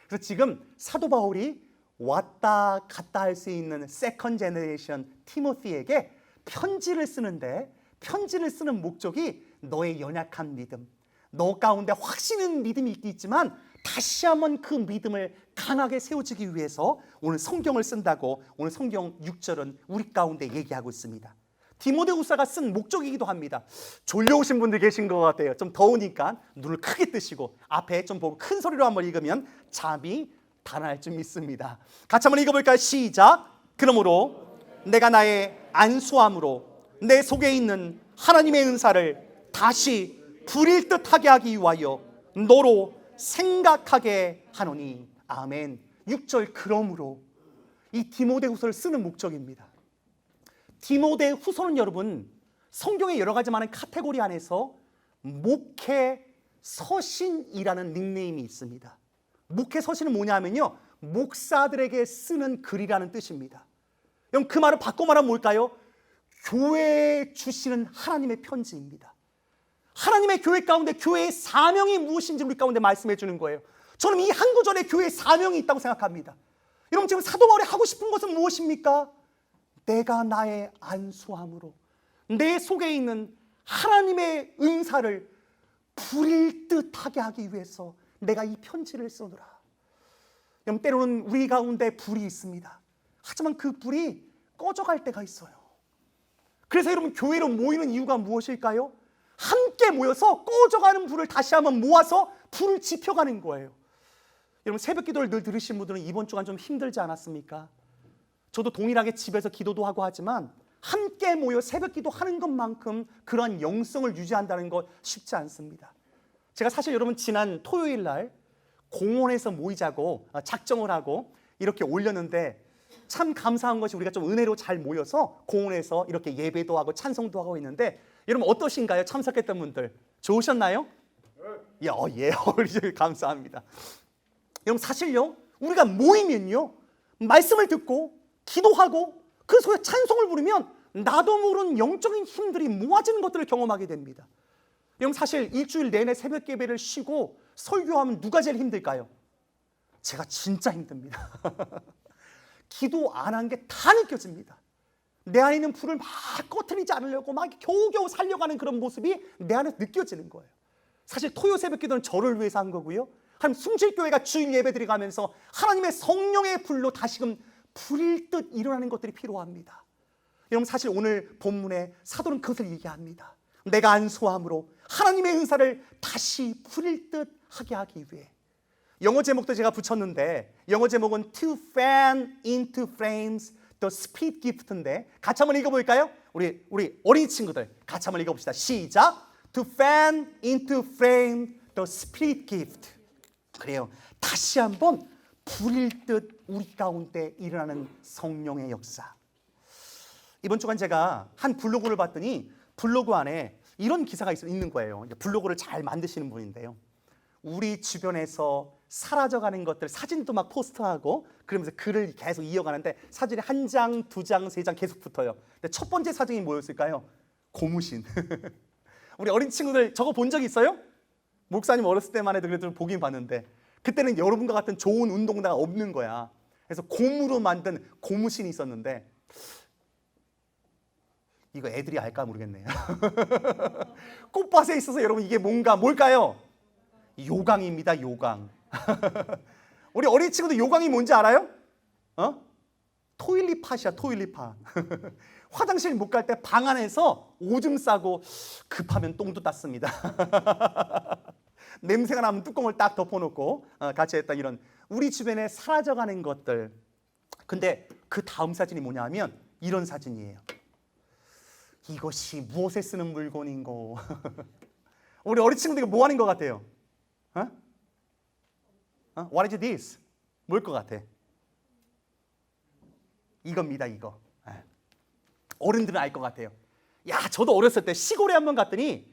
그래서 지금 사도 바울이 왔다 갔다 할 수 있는 세컨 제너레이션 티모시에게 편지를 쓰는데, 편지를 쓰는 목적이 너의 연약한 믿음, 너 가운데 확신 있는 믿음이 있겠지만 다시 한번 그 믿음을 강하게 세워주기 위해서 오늘 성경을 쓴다고 오늘 성경 6절은 우리 가운데 얘기하고 있습니다. 디모데후서가 쓴 목적이기도 합니다. 졸려오신 분들 계신 것 같아요. 좀 더우니까 눈을 크게 뜨시고 앞에 좀 보고 큰 소리로 한번 읽으면 잠이 달아날 줄 믿습니다. 같이 한번 읽어볼까요? 시작. 그러므로 내가 나의 안수함으로 내 속에 있는 하나님의 은사를 다시 부릴 듯하게 하기 위하여 너로 생각하게 하노니. 아멘. 6절 그러므로 이 디모데후서를 쓰는 목적입니다. 디모데후서는 여러분 성경의 여러 가지 많은 카테고리 안에서 목회 서신이라는 닉네임이 있습니다. 목회 서신은 뭐냐면요, 목사들에게 쓰는 글이라는 뜻입니다. 그럼 그 말을 바꿔 말하면 뭘까요? 교회에 주시는 하나님의 편지입니다. 하나님의 교회 가운데 교회의 사명이 무엇인지 우리 가운데 말씀해 주는 거예요. 저는 이 한 구절에 교회의 사명이 있다고 생각합니다. 여러분 지금 사도 바울이 하고 싶은 것은 무엇입니까? 내가 나의 안수함으로 내 속에 있는 하나님의 은사를 부릴 듯하게 하기 위해서 내가 이 편지를 쓰노라. 여러분 때로는 우리 가운데 불이 있습니다. 하지만 그 불이 꺼져갈 때가 있어요. 그래서 여러분 교회로 모이는 이유가 무엇일까요? 함께 모여서 꺼져가는 불을 다시 한번 모아서 불을 지펴가는 거예요. 여러분 새벽 기도를 늘 들으신 분들은 이번 주간 좀 힘들지 않았습니까? 저도 동일하게 집에서 기도도 하고 하지만 함께 모여 새벽 기도하는 것만큼 그러한 영성을 유지한다는 것 쉽지 않습니다. 제가 사실 여러분 지난 토요일 날 공원에서 모이자고 작정을 하고 이렇게 올렸는데 참 감사한 것이 우리가 좀 은혜로 잘 모여서 공원에서 이렇게 예배도 하고 찬송도 하고 있는데 여러분 어떠신가요? 참석했던 분들 좋으셨나요? 예, 감사합니다. 여러분 사실요 우리가 모이면요 말씀을 듣고 기도하고 그 속에 찬송을 부르면 나도 모르는 영적인 힘들이 모아지는 것들을 경험하게 됩니다. 여러분 사실 일주일 내내 새벽 예배를 쉬고 설교하면 누가 제일 힘들까요? 제가 진짜 힘듭니다. 기도 안 한 게 다 느껴집니다. 내 안에 있는 불을 막 꺼트리지 않으려고 막 겨우겨우 살려가는 그런 모습이 내 안에 느껴지는 거예요. 사실 토요 새벽 기도는 저를 위해서 한 거고요. 한 숭실교회가 주일 예배 드려가면서 하나님의 성령의 불로 다시금 불일 듯 일어나는 것들이 필요합니다. 여러분 사실 오늘 본문에 사도는 그것을 얘기합니다. 내가 안수함으로 하나님의 은사를 다시 불일 듯 하게 하기 위해. 영어 제목도 제가 붙였는데 영어 제목은 To fan into flames the spirit gift인데 같이 한번 읽어볼까요? 우리 어린 친구들 같이 한번 읽어봅시다. 시작. To fan into flame the spirit gift. 그래요. 다시 한번 불일 듯 우리 가운데 일어나는 성령의 역사. 이번 주간 제가 한 블로그를 봤더니 블로그 안에 이런 기사가 있는 거예요. 블로그를 잘 만드시는 분인데요. 우리 주변에서 사라져가는 것들 사진도 막 포스트하고 그러면서 글을 계속 이어가는데 사진이 한 장, 두 장, 세 장 계속 붙어요. 근데 첫 번째 사진이 뭐였을까요? 고무신. 우리 어린 친구들 저거 본 적 있어요? 목사님 어렸을 때만 해도 그래도 보긴 봤는데 그때는 여러분과 같은 좋은 운동화가 없는 거야. 그래서 고무로 만든 고무신이 있었는데 이거 애들이 알까 모르겠네요. 꽃밭에 있어서 여러분 이게 뭘까요? 요강입니다. 요강. 우리 어린 친구들 요강이 뭔지 알아요? 토일리팟이야. 토일리팟. 화장실 못 갈 때 방 안에서 오줌 싸고 급하면 똥도 땄습니다. 냄새가 나면 뚜껑을 딱 덮어놓고 같이 했던 이런 우리 주변에 사라져가는 것들. 근데 그 다음 사진이 뭐냐면 이런 사진이에요. 이것이 무엇에 쓰는 물건인고. 우리 어린 친구들이 뭐 하는 것 같아요? What is this? 뭘 것 같아? 이겁니다. 이거. 어른들은 알 것 같아요. 야, 저도 어렸을 때 시골에 한번 갔더니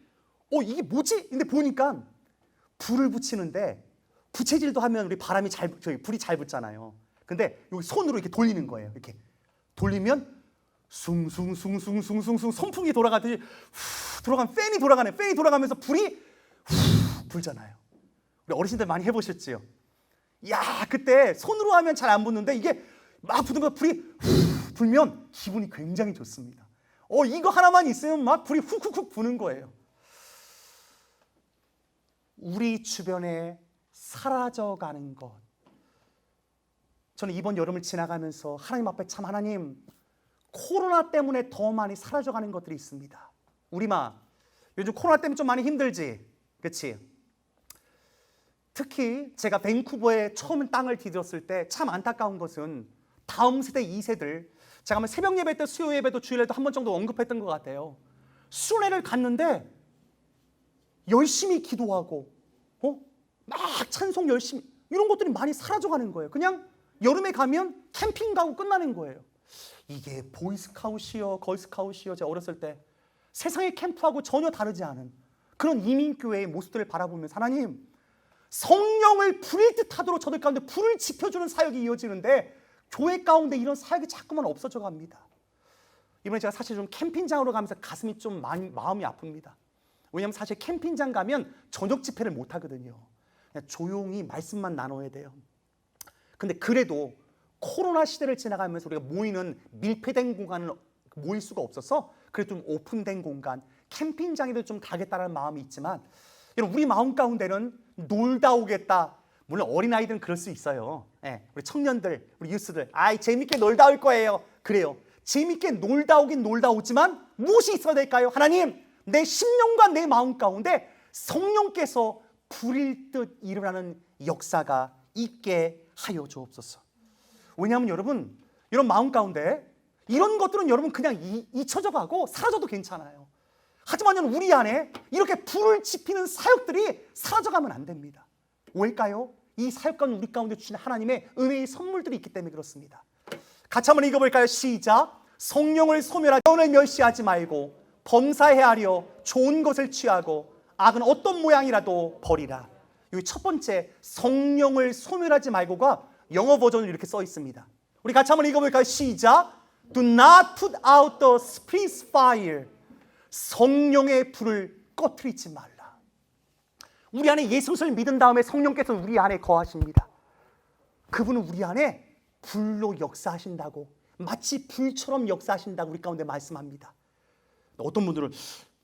이게 뭐지? 근데 보니까 불을 붙이는데 부채질도 하면 우리 불이 잘 붙잖아요. 근데 여기 손으로 이렇게 돌리는 거예요. 이렇게 돌리면 숭숭숭숭숭숭숭 선풍기 돌아가듯이 후 돌아가면 팬이 돌아가네. 팬이 돌아가면서 불이 후 불잖아요. 우리 어르신들 많이 해보셨지요? 야, 그때 손으로 하면 잘 안 붙는데 이게 막 붙으면 불이 후 불면 기분이 굉장히 좋습니다. 이거 하나만 있으면 막 불이 훅훅훅 부는 거예요. 우리 주변에 사라져가는 것. 저는 이번 여름을 지나가면서 하나님 앞에 참 하나님, 코로나 때문에 더 많이 사라져가는 것들이 있습니다. 우리마 요즘 코로나 때문에 좀 많이 힘들지, 그렇지? 특히 제가 밴쿠버에 처음 땅을 디뎠을 때 참 안타까운 것은 다음 세대 2세들, 제가 아마 새벽 예배 때 수요 예배도 주일 예배도 한 번 정도 언급했던 것 같아요. 순회를 갔는데 열심히 기도하고 막 찬송 열심히 이런 것들이 많이 사라져가는 거예요. 그냥 여름에 가면 캠핑 가고 끝나는 거예요. 이게 보이스카웃이요 걸스카웃이요, 제가 어렸을 때 세상의 캠프하고 전혀 다르지 않은 그런 이민교회의 모습들을 바라보면서 하나님, 성령을 부릴 듯 하도록 저들 가운데 불을 지펴주는 사역이 이어지는데 교회 가운데 이런 사역이 자꾸만 없어져 갑니다. 이번에 제가 사실 좀 캠핑장으로 가면서 가슴이 좀 많이 마음이 아픕니다. 왜냐하면 사실 캠핑장 가면 저녁 집회를 못 하거든요. 그냥 조용히 말씀만 나눠야 돼요. 근데 그래도 코로나 시대를 지나가면서 우리가 모이는 밀폐된 공간을 모일 수가 없어서 그래도 좀 오픈된 공간, 캠핑장에도 좀 가겠다는 마음이 있지만, 여러분, 우리 마음 가운데는 놀다 오겠다. 물론 어린아이들은 그럴 수 있어요. 우리 청년들, 우리 유스들, 재밌게 놀다 올 거예요. 그래요. 재밌게 놀다 오긴 놀다 오지만 무엇이 있어야 될까요? 하나님, 내 심령과 내 마음 가운데 성령께서 불일 듯 일어나는 역사가 있게 하여 주옵소서. 왜냐하면 여러분, 이런 마음 가운데 이런 것들은 여러분 그냥 잊혀져 가고 사라져도 괜찮아요. 하지만 우리 안에 이렇게 불을 지피는 사역들이 사라져가면 안 됩니다. 왜일까요? 이 사역 가운데 우리 가운데 주신 하나님의 은혜의 선물들이 있기 때문에 그렇습니다. 같이 한번 읽어볼까요? 시작. 성령을 소멸하지, 영을 멸시하지 말고 범사에 하려 좋은 것을 취하고 악은 어떤 모양이라도 버리라. 여기 첫 번째, 성령을 소멸하지 말고가 영어 버전으로 이렇게 써 있습니다. 우리 같이 한번 읽어볼까요? 시작. Do not put out the Spirit's fire. 성령의 불을 꺼트리지 말라. 우리 안에 예수를 믿은 다음에 성령께서 우리 안에 거하십니다. 그분은 우리 안에 불로 역사하신다고, 마치 불처럼 역사하신다고 우리 가운데 말씀합니다. 어떤 분들은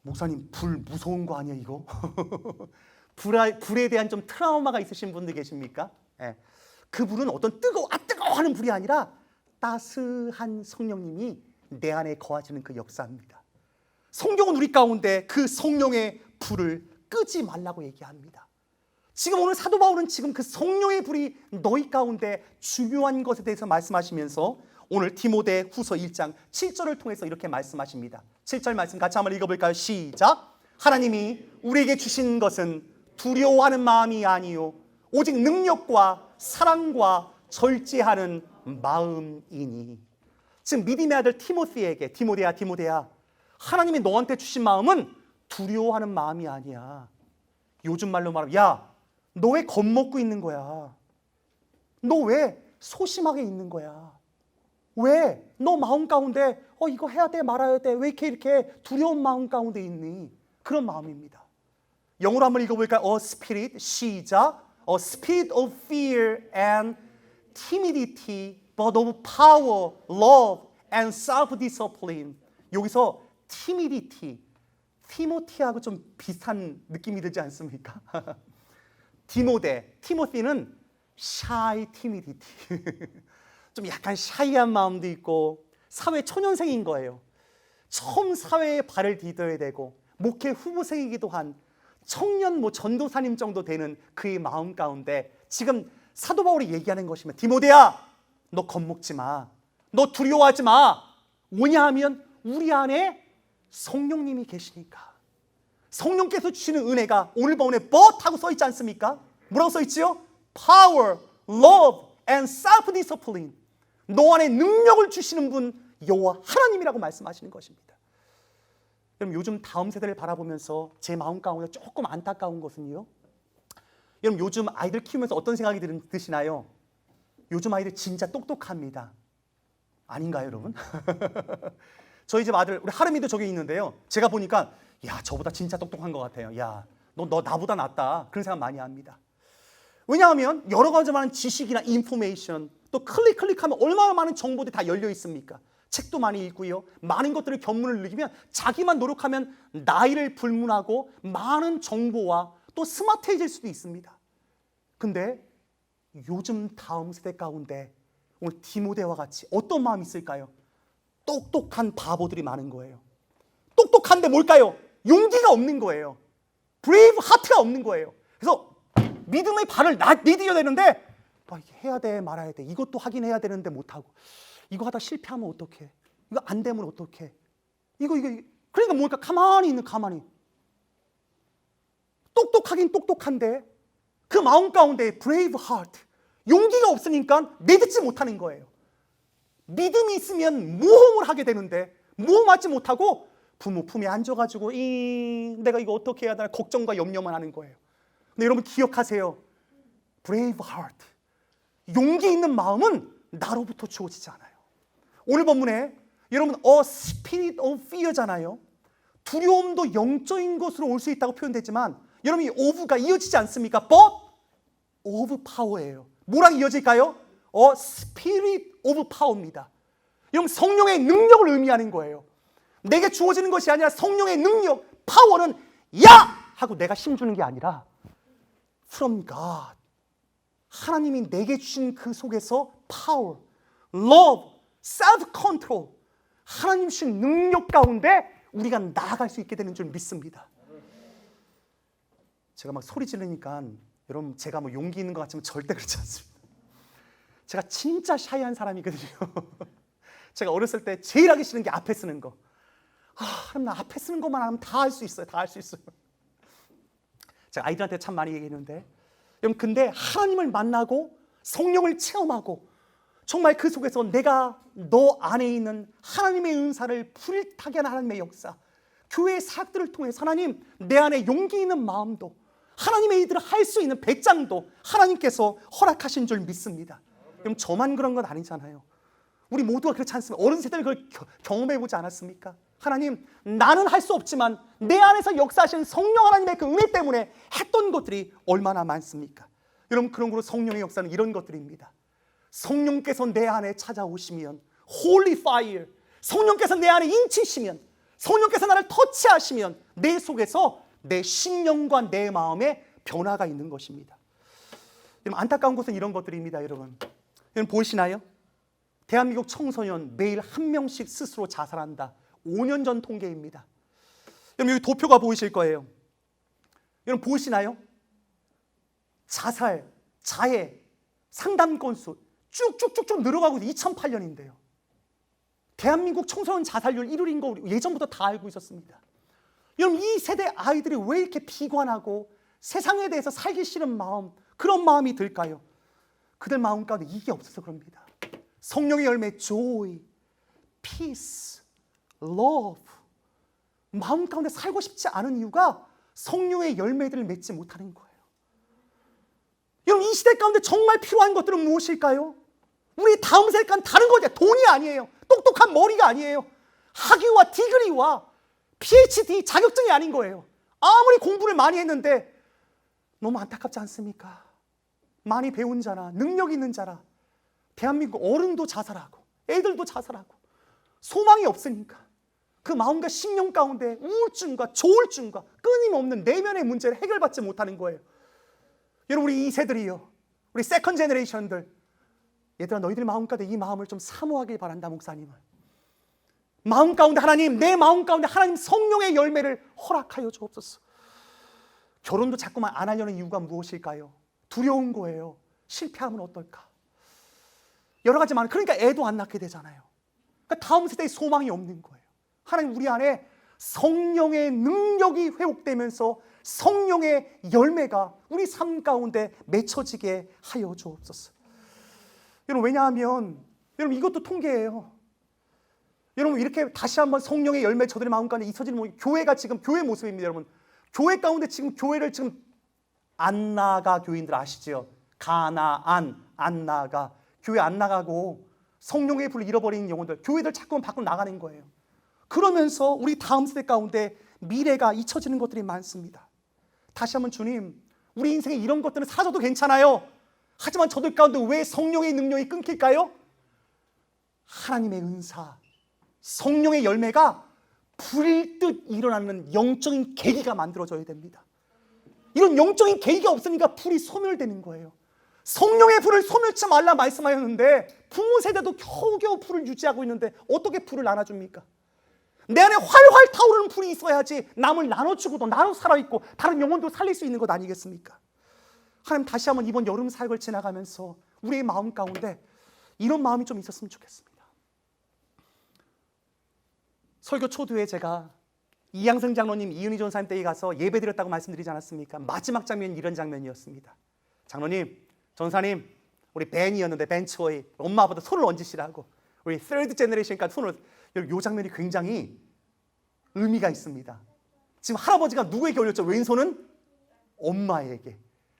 목사님, 불 무서운 거 아니야 이거? 불에 대한 좀 트라우마가 있으신 분들 계십니까? 그 불은 어떤 뜨거워 하는 불이 아니라 따스한 성령님이 내 안에 거하시는 그 역사입니다. 성경은 우리 가운데 그 성령의 불을 끄지 말라고 얘기합니다. 지금 오늘 사도 바울은 지금 그 성령의 불이 너희 가운데 중요한 것에 대해서 말씀하시면서 오늘 디모데 후서 1장 7절을 통해서 이렇게 말씀하십니다. 7절 말씀 같이 한번 읽어볼까요? 시작. 하나님이 우리에게 주신 것은 두려워하는 마음이 아니요 오직 능력과 사랑과 절제하는 마음이니. 지금 믿음의 아들 티모데에게, 디모데야, 하나님이 너한테 주신 마음은 두려워하는 마음이 아니야. 요즘 말로 말하면, 야, 너 왜 겁먹고 있는 거야? 너 왜 소심하게 있는 거야? 왜 너 마음 가운데 이거 해야 돼 말아야 돼, 왜 이렇게 두려운 마음 가운데 있니? 그런 마음입니다. 영어로 한번 읽어볼까요? A spirit, 시작. A spirit of fear and timidity, but of power, love and self-discipline. 여기서 timidity, 티모티하고 좀 비슷한 느낌이 들지 않습니까? 티모티는 shy timidity. 좀 약간 샤이한 마음도 있고 사회 초년생인 거예요. 처음 사회에 발을 디뎌야 되고 목회 후보생이기도 한 청년 전도사님 정도 되는 그의 마음 가운데 지금 사도 바울이 얘기하는 것이면, 디모데야, 너 겁먹지 마, 너 두려워하지 마. 왜냐하면 우리 안에 성령님이 계시니까. 성령께서 주시는 은혜가 오늘 본문에 but 하고 써 있지 않습니까? 뭐라고 써 있지요? Power, love and self-discipline. 너 안에 능력을 주시는 분 여호와 하나님이라고 말씀하시는 것입니다. 그럼 요즘 다음 세대를 바라보면서 제 마음 가운데 조금 안타까운 것은요, 여러분 요즘 아이들 키우면서 어떤 생각이 드시나요? 요즘 아이들 진짜 똑똑합니다. 아닌가요, 여러분? 저희 집 아들, 우리 하름이도 저기 있는데요. 제가 보니까 야, 저보다 진짜 똑똑한 것 같아요. 야, 너 나보다 낫다. 그런 생각 많이 합니다. 왜냐하면 여러 가지 많은 지식이나 인포메이션, 또 클릭하면 얼마나 많은 정보들이 다 열려 있습니까? 책도 많이 읽고요. 많은 것들을 견문을 느끼면 자기만 노력하면 나이를 불문하고 많은 정보와 또 스마트해질 수도 있습니다. 근데 요즘 다음 세대 가운데 오늘 디모데와 같이 어떤 마음이 있을까요? 똑똑한 바보들이 많은 거예요. 똑똑한데 뭘까요? 용기가 없는 거예요. 브레이브 하트가 없는 거예요. 그래서 믿음의 발을 내디뎌야 되는데 이게 해야 돼 말아야 돼. 이것도 하긴 해야 되는데 못하고, 이거 하다 실패하면 어떡해, 이거 안 되면 어떡해, 이거 그러니까 뭘까? 가만히 똑똑하긴 똑똑한데 그 마음 가운데 브레이브 하트, 용기가 없으니까 내딛지 못하는 거예요. 믿음이 있으면 모험을 하게 되는데 모험하지 못하고 부모 품에 앉아가지고 내가 이거 어떻게 해야 되나 걱정과 염려만 하는 거예요. 근데 여러분 기억하세요. 브레이브 하트, 용기 있는 마음은 나로부터 주어지지 않아요. 오늘 본문에 여러분 spirit of fear잖아요. 두려움도 영적인 것으로 올 수 있다고 표현됐지만 여러분 이 of가 이어지지 않습니까? but of power예요. 뭐랑 이어질까요? spirit of power입니다. 여러분 성령의 능력을 의미하는 거예요. 내게 주어지는 것이 아니라 성령의 능력, 파워는 야! 하고 내가 힘주는 게 아니라 from God, 하나님이 내게 주신 그 속에서 power, love, self-control, 하나님 주신 능력 가운데 우리가 나아갈 수 있게 되는 줄 믿습니다. 제가 막 소리 지르니까 여러분 제가 뭐 용기 있는 것 같지만 절대 그렇지 않습니다. 제가 진짜 샤이한 사람이거든요. 제가 어렸을 때 제일 하기 싫은 게 앞에 쓰는 거. 하나님 나 앞에 쓰는 것만 하면 다 할 수 있어요. 다 할 수 있어요. 제가 아이들한테 참 많이 얘기했는데 여러분 근데 하나님을 만나고 성령을 체험하고 정말 그 속에서 내가 너 안에 있는 하나님의 은사를 불타게 하는 하나님의 역사, 교회의 사역들을 통해서 하나님 내 안에 용기 있는 마음도 하나님의 일들을 할 수 있는 배짱도 하나님께서 허락하신 줄 믿습니다. 여러분 저만 그런 건 아니잖아요. 우리 모두가 그렇지 않습니까? 어른 세대를 그걸 경험해보지 않았습니까? 하나님 나는 할 수 없지만 내 안에서 역사하시는 성령 하나님의 그 은혜 때문에 했던 것들이 얼마나 많습니까? 여러분 그런 거로 성령의 역사는 이런 것들입니다. 성령께서 내 안에 찾아오시면 Holy Fire, 성령께서 내 안에 인치시면, 성령께서 나를 터치하시면 내 속에서 내 심령과 내 마음에 변화가 있는 것입니다. 여러분 안타까운 것은 이런 것들입니다. 여러분 보시나요? 대한민국 청소년 매일 한 명씩 스스로 자살한다. 5년 전 통계입니다. 여러분 여기 도표가 보이실 거예요. 여러분 보이시나요? 자살, 자해, 상담 건수 쭉쭉쭉쭉 늘어가고 2008년인데요. 대한민국 청소년 자살률 1위인 거 우리 예전부터 다 알고 있었습니다. 여러분 이 세대 아이들이 왜 이렇게 비관하고 세상에 대해서 살기 싫은 마음, 그런 마음이 들까요? 그들 마음 가운데 이게 없어서 그럽니다. 성령의 열매 joy, peace, love, 마음 가운데 살고 싶지 않은 이유가 성령의 열매들을 맺지 못하는 거예요. 여러분 이 시대 가운데 정말 필요한 것들은 무엇일까요? 우리 다음 세대과는 다른 거죠. 돈이 아니에요. 똑똑한 머리가 아니에요. 학위와 디그리와 PhD 자격증이 아닌 거예요. 아무리 공부를 많이 했는데 너무 안타깝지 않습니까? 많이 배운 자라, 능력 있는 자라 대한민국 어른도 자살하고 애들도 자살하고 소망이 없으니까 그 마음과 심령 가운데 우울증과 조울증과 끊임없는 내면의 문제를 해결받지 못하는 거예요. 여러분 우리 이 세들이요, 우리 세컨 제너레이션들, 얘들아 너희들 마음 가운데 이 마음을 좀 사모하길 바란다. 목사님은 마음 가운데 하나님, 내 마음 가운데 하나님 성령의 열매를 허락하여 주옵소서. 결혼도 자꾸만 안 하려는 이유가 무엇일까요? 두려운 거예요. 실패하면 어떨까? 여러 가지 많은, 그러니까 애도 안 낳게 되잖아요. 그러니까 다음 세대에 소망이 없는 거예요. 하나님 우리 안에 성령의 능력이 회복되면서 성령의 열매가 우리 삶 가운데 맺혀지게 하여 주옵소서. 여러분 왜냐하면 여러분 이것도 통계예요. 여러분 이렇게 다시 한번 성령의 열매 저들의 마음 가운데 있어지는 교회가 지금 교회 모습입니다. 여러분 교회 가운데 지금 교회를 지금 안나가 교인들 아시죠? 가나안, 안나가. 교회 안 나가고 성령의 불을 잃어버린 영혼들, 교회들 자꾸만 밖으로 나가는 거예요. 그러면서 우리 다음 세대 가운데 미래가 잊혀지는 것들이 많습니다. 다시 한번 주님, 우리 인생에 이런 것들은 사라져도 괜찮아요. 하지만 저들 가운데 왜 성령의 능력이 끊길까요? 하나님의 은사, 성령의 열매가 불일 듯 일어나는 영적인 계기가 만들어져야 됩니다. 이런 영적인 계기가 없으니까 불이 소멸되는 거예요. 성령의 불을 소멸치 말라 말씀하였는데 부모 세대도 겨우겨우 불을 유지하고 있는데 어떻게 불을 나눠줍니까? 내 안에 활활 타오르는 불이 있어야지 남을 나눠주고도 나눠 살아있고 다른 영혼도 살릴 수 있는 것 아니겠습니까? 하나님, 다시 한번 이번 여름 사역을 지나가면서 우리의 마음 가운데 이런 마음이 좀 있었으면 좋겠습니다. 설교 초두에 제가 이양승 장로님, 이은희 전사님 댁에 가서 예배드렸다고 말씀드리지 않았습니까? 마지막 장면이 이런 장면이었습니다. 장로님, 전사님, 우리 벤이었는데 벤처의 엄마 아빠도 손을 얹으시라고 우리 third generation까지 손을, 이 장면이 굉장히 의미가 있습니다. 지금 할아버지가 누구에게 올렸죠? 왼손은 엄마에게,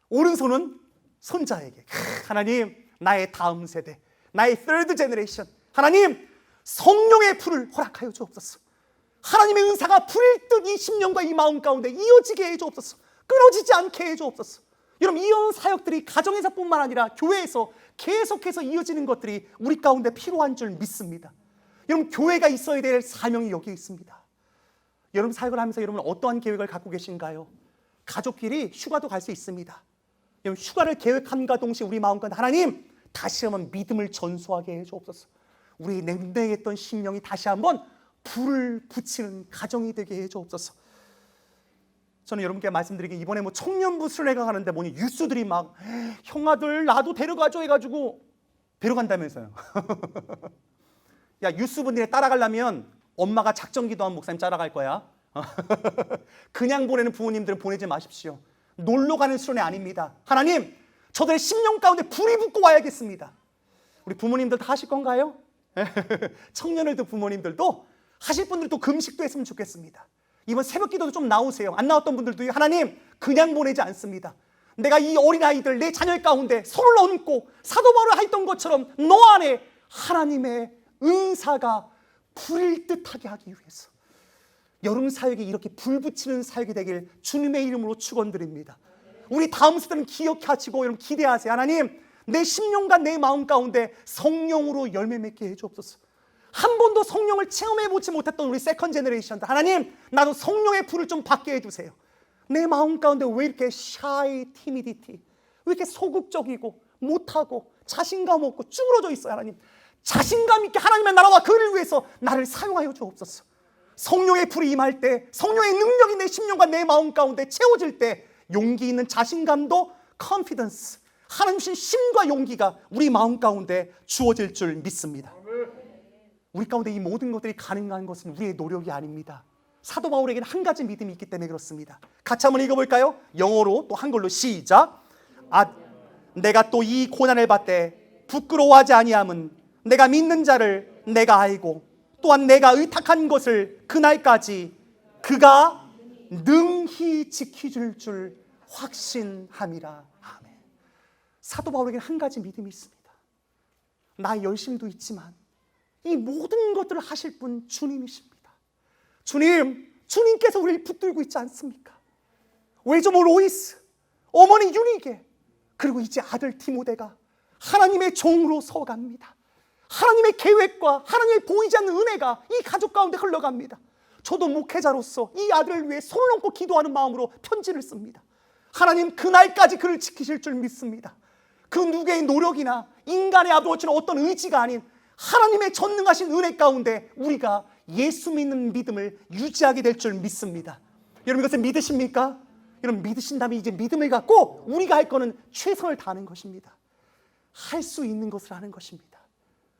오른손은 손자에게. 하나님, 나의 다음 세대, 나의 third generation, 하나님 성령의 불을 허락하여 주옵소서. 하나님의 은사가 불일 듯 이 심령과 이 마음 가운데 이어지게 해 주옵소서. 끊어지지 않게 해 주옵소서. 여러분, 이런 사역들이 가정에서뿐만 아니라 교회에서 계속해서 이어지는 것들이 우리 가운데 필요한 줄 믿습니다. 여러분, 교회가 있어야 될 사명이 여기에 있습니다. 여러분, 사역을 하면서 여러분 어떠한 계획을 갖고 계신가요? 가족끼리 휴가도 갈 수 있습니다. 여러분, 휴가를 계획함과 동시에 우리 마음 가운데 하나님, 다시 한번 믿음을 전수하게 해 주옵소서. 우리 냉랭했던 심령이 다시 한번 불을 붙이는 가정이 되게 해 주옵소서. 저는 여러분께 말씀드리기, 이번에 뭐 청년부 순회가 가는데 뭐니 유스들이 막 형아들 나도 데려가줘 해가지고 데려간다면서요. 야, 유스분들에 따라가려면 엄마가 작정기도한 목사님 따라갈 거야. 그냥 보내는 부모님들은 보내지 마십시오. 놀러 가는 순회 아닙니다. 하나님, 저들의 심령 가운데 불이 붙고 와야겠습니다. 우리 부모님들 다 하실 건가요? 청년들도 부모님들도 하실 분들도 금식도 했으면 좋겠습니다. 이번 새벽 기도도 좀 나오세요. 안 나왔던 분들도 하나님, 그냥 보내지 않습니다. 내가 이 어린아이들, 내 자녀 가운데 손을 얹고 사도 바울이 했던 것처럼 너 안에 하나님의 은사가 불일 듯하게 하기 위해서 여름 사역이 이렇게 불 붙이는 사역이 되길 주님의 이름으로 축원드립니다. 우리 다음 세대는 기억하시고 여러분 기대하세요. 하나님, 내 심령과 내 마음 가운데 성령으로 열매 맺게 해주옵소서. 한 번도 성령을 체험해보지 못했던 우리 세컨 제너레이션들, 하나님, 나도 성령의 불을 좀 받게 해주세요. 내 마음 가운데 왜 이렇게 shy, timidity, 왜 이렇게 소극적이고 못하고 자신감 없고 쭈그러져 있어요. 하나님, 자신감 있게 하나님의 나라와 그를 위해서 나를 사용하여 주옵소서. 성령의 불이 임할 때, 성령의 능력이 내 심령과 내 마음 가운데 채워질 때 용기 있는 자신감도 confidence, 하나님 주신 힘과 용기가 우리 마음 가운데 주어질 줄 믿습니다. 우리 가운데 이 모든 것들이 가능한 것은 우리의 노력이 아닙니다. 사도 바울에게는 한 가지 믿음이 있기 때문에 그렇습니다. 같이 한번 읽어볼까요? 영어로 또 한글로 시작. 내가 또 이 고난을 받되 부끄러워하지 아니함은 내가 믿는 자를 내가 알고 또한 내가 의탁한 것을 그날까지 그가 능히 지켜줄 줄 확신함이라. 아멘. 사도 바울에게는 한 가지 믿음이 있습니다. 나의 열심도 있지만 이 모든 것들을 하실 분 주님이십니다. 주님께서 우리를 붙들고 있지 않습니까? 외조모 로이스, 어머니 유니게, 그리고 이제 아들 디모데가 하나님의 종으로 서갑니다. 하나님의 계획과 하나님의 보이지 않는 은혜가 이 가족 가운데 흘러갑니다. 저도 목회자로서 이 아들을 위해 손을 얹고 기도하는 마음으로 편지를 씁니다. 하나님, 그날까지 그를 지키실 줄 믿습니다. 그 누구의 노력이나 인간의 아버지는 어떤 의지가 아닌 하나님의 전능하신 은혜 가운데 우리가 예수 믿는 믿음을 유지하게 될 줄 믿습니다. 여러분, 이것을 믿으십니까? 여러분, 믿으신다면 이제 믿음을 갖고 우리가 할 거는 최선을 다하는 것입니다. 할 수 있는 것을 하는 것입니다.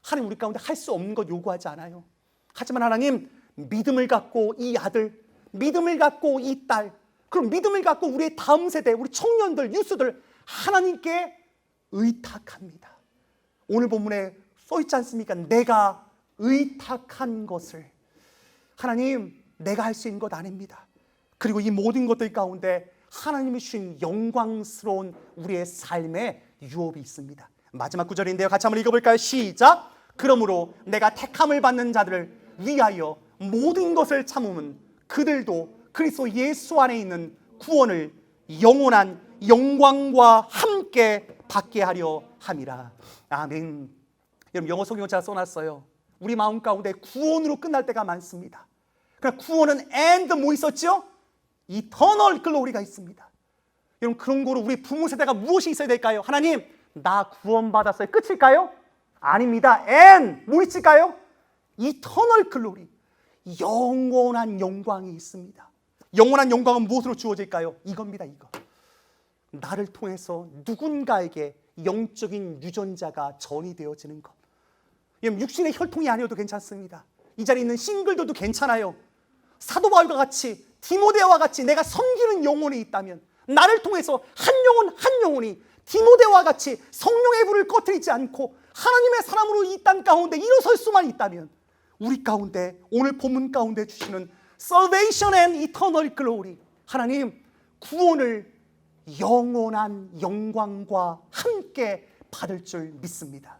하나님, 우리 가운데 할 수 없는 것 요구하지 않아요. 하지만 하나님, 믿음을 갖고 이 아들, 믿음을 갖고 이 딸, 그럼 믿음을 갖고 우리의 다음 세대, 우리 청년들, 유스들 하나님께 의탁합니다. 오늘 본문에 써있지 않습니까? 내가 의탁한 것을. 하나님, 내가 할 수 있는 것 아닙니다. 그리고 이 모든 것들 가운데 하나님이 주신 영광스러운 우리의 삶의 유업이 있습니다. 마지막 구절인데요. 같이 한번 읽어볼까요? 시작. 그러므로 내가 택함을 받는 자들을 위하여 모든 것을 참으면 그들도 그리스도 예수 안에 있는 구원을 영원한 영광과 함께 받게 하려 함이라. 아멘. 여러분, 영어 성경을 제가 써놨어요. 우리 마음 가운데 구원으로 끝날 때가 많습니다. 그러나 구원은 and 뭐 있었죠? 이터널 글로리가 있습니다. 여러분, 그런 거로 우리 부모 세대가 무엇이 있어야 될까요? 하나님, 나 구원받았어요. 끝일까요? 아닙니다. and 뭐 있을까요? 이터널 글로리, 영원한 영광이 있습니다. 영원한 영광은 무엇으로 주어질까요? 이겁니다. 이거. 나를 통해서 누군가에게 영적인 유전자가 전이되어지는 것. 육신의 혈통이 아니어도 괜찮습니다. 이 자리에 있는 싱글들도 괜찮아요. 사도 바울과 같이, 디모데와 같이 내가 섬기는 영혼이 있다면, 나를 통해서 한 영혼이 디모데와 같이 성령의 불을 꺼뜨리지 않고 하나님의 사람으로 이 땅 가운데 일어설 수만 있다면, 우리 가운데 오늘 본문 가운데 주시는 Salvation and Eternal Glory, 하나님 구원을 영원한 영광과 함께 받을 줄 믿습니다.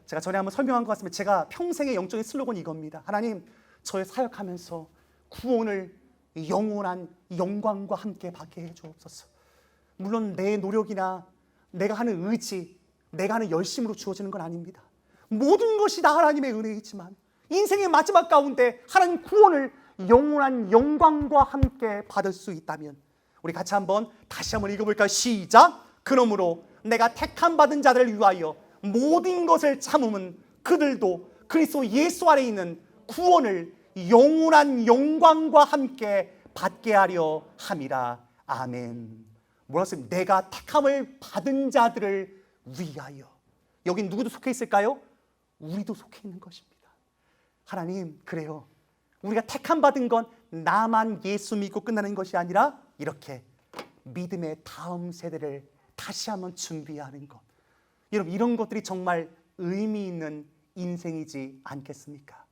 제가 전에 한번 설명한 것 같습니다. 제가 평생의 영적인 슬로건이 이겁니다. 하나님, 저의 사역하면서 구원을 영원한 영광과 함께 받게 해주옵소서. 물론 내 노력이나 내가 하는 의지, 내가 하는 열심으로 주어지는 건 아닙니다. 모든 것이 다 하나님의 은혜이지만 인생의 마지막 가운데 하나님 구원을 영원한 영광과 함께 받을 수 있다면, 우리 같이 다시 한번 읽어볼까요? 시작. 그러므로 내가 택함 받은 자들을 위하여 모든 것을 참으면 그들도 그리스도 예수 안에 있는 구원을 영원한 영광과 함께 받게 하려 함이라. 아멘. 뭐라고 했습니까? 내가 택함을 받은 자들을 위하여. 여긴 누구도 속해 있을까요? 우리도 속해 있는 것입니다. 하나님, 그래요. 우리가 택함 받은 건 나만 예수 믿고 끝나는 것이 아니라 이렇게 믿음의 다음 세대를 다시 한번 준비하는 것. 여러분, 이런 것들이 정말 의미 있는 인생이지 않겠습니까?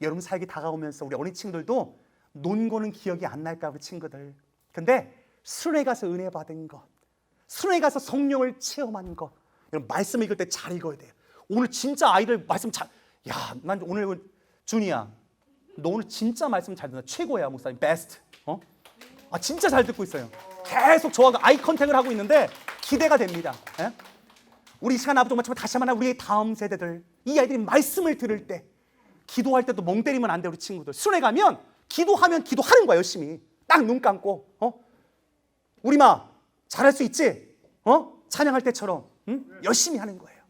여러분 삶이 다가오면서 우리 어린 친구들도 논거는 기억이 안 날까, 우리 친구들. 근데 수련회 가서 은혜 받은 것, 수련회 가서 성령을 체험한 것, 여러분 말씀 읽을 때 잘 읽어야 돼요. 오늘 진짜 아이들 말씀 잘, 야, 난 오늘 준이야, 너 오늘 진짜 말씀 잘 듣는다. 최고야, 목사님. 베스트. 진짜 잘 듣고 있어요. 계속 저하고 아이 컨택을 하고 있는데 기대가 됩니다. 예? 우리 이 시간 앞두고 마치면 다시 한번 우리의 다음 세대들, 이 아이들이 말씀을 들을 때 기도할 때도 멍 때리면 안 돼. 우리 친구들 수련회 가면 기도하면 기도하는 거야. 열심히 딱 눈 감고 우리마 잘할 수 있지? 찬양할 때처럼 열심히 하는 거예요.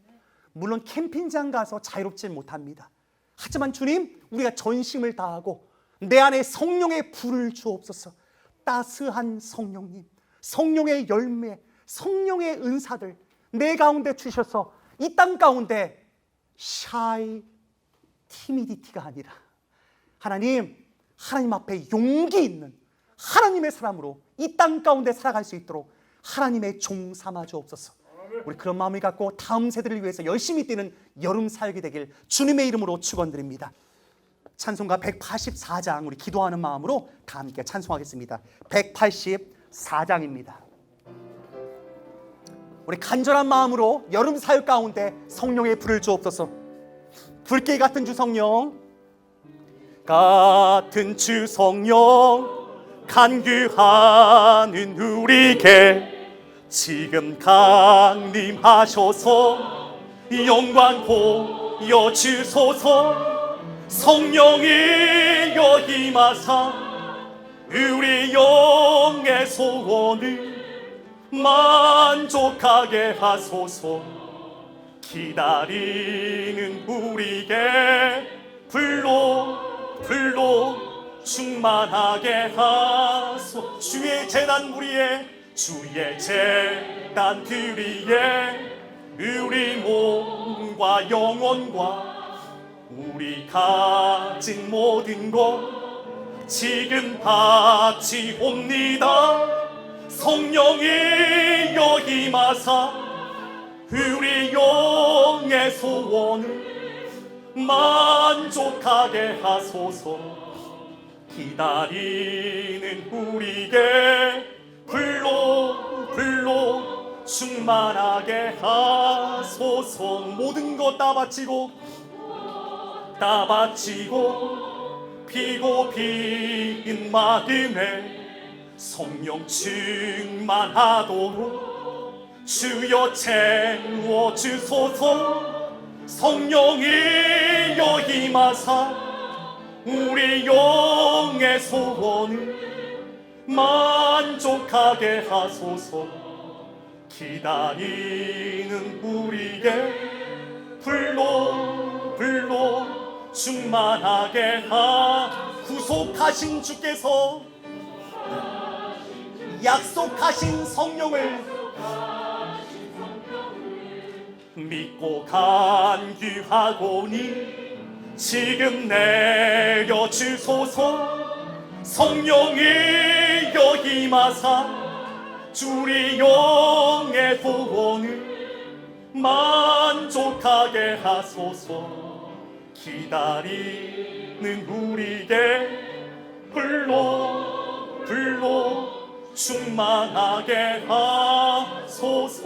물론 캠핑장 가서 자유롭지 못합니다. 하지만 주님, 우리가 전심을 다하고 내 안에 성령의 불을 주옵소서. 따스한 성령님, 성령의 열매, 성령의 은사들 내 가운데 주셔서 이 땅 가운데 샤이 티미디티가 아니라 하나님 앞에 용기 있는 하나님의 사람으로 이 땅 가운데 살아갈 수 있도록 하나님의 종 삼아 주옵소서. 우리 그런 마음을 갖고 다음 세대를 위해서 열심히 뛰는 여름 사역이 되길 주님의 이름으로 축원드립니다. 찬송가 184장 우리 기도하는 마음으로 다 함께 찬송하겠습니다. 184장입니다. 우리 간절한 마음으로 여름 사역 가운데 성령의 불을 주옵소서. 불길 같은 주 성령, 같은 주 성령, 간구하는 우리에게 지금 강림하셔서 영광 보여주소서. 성령이여 임하사 우리 영의 소원을 만족하게 하소서. 기다리는 우리에게 불로 충만하게 하소. 주의 재단 위에 우리 몸과 영혼과 우리 가진 모든 것 지금 바치옵니다. 성령이여 임하사 우리 영의 소원을 만족하게 하소서. 기다리는 우리에게 불로 충만하게 하소서. 모든 것 다 바치고 피고 빈 마음에 성령 충만하도록 주여 채워주소서. 성령이여 임하사 우리 영의 소원을 만족하게 하소서. 기다리는 우리에게 불로 충만하게 구속하신 주께서 약속하신 성령을 믿고 간구하오니 지금 내려주소서. 성령이여 임하사 우리 영의 소원을 만족하게 하소서. 기다리는 우리에게 불로 충만하게 하소서.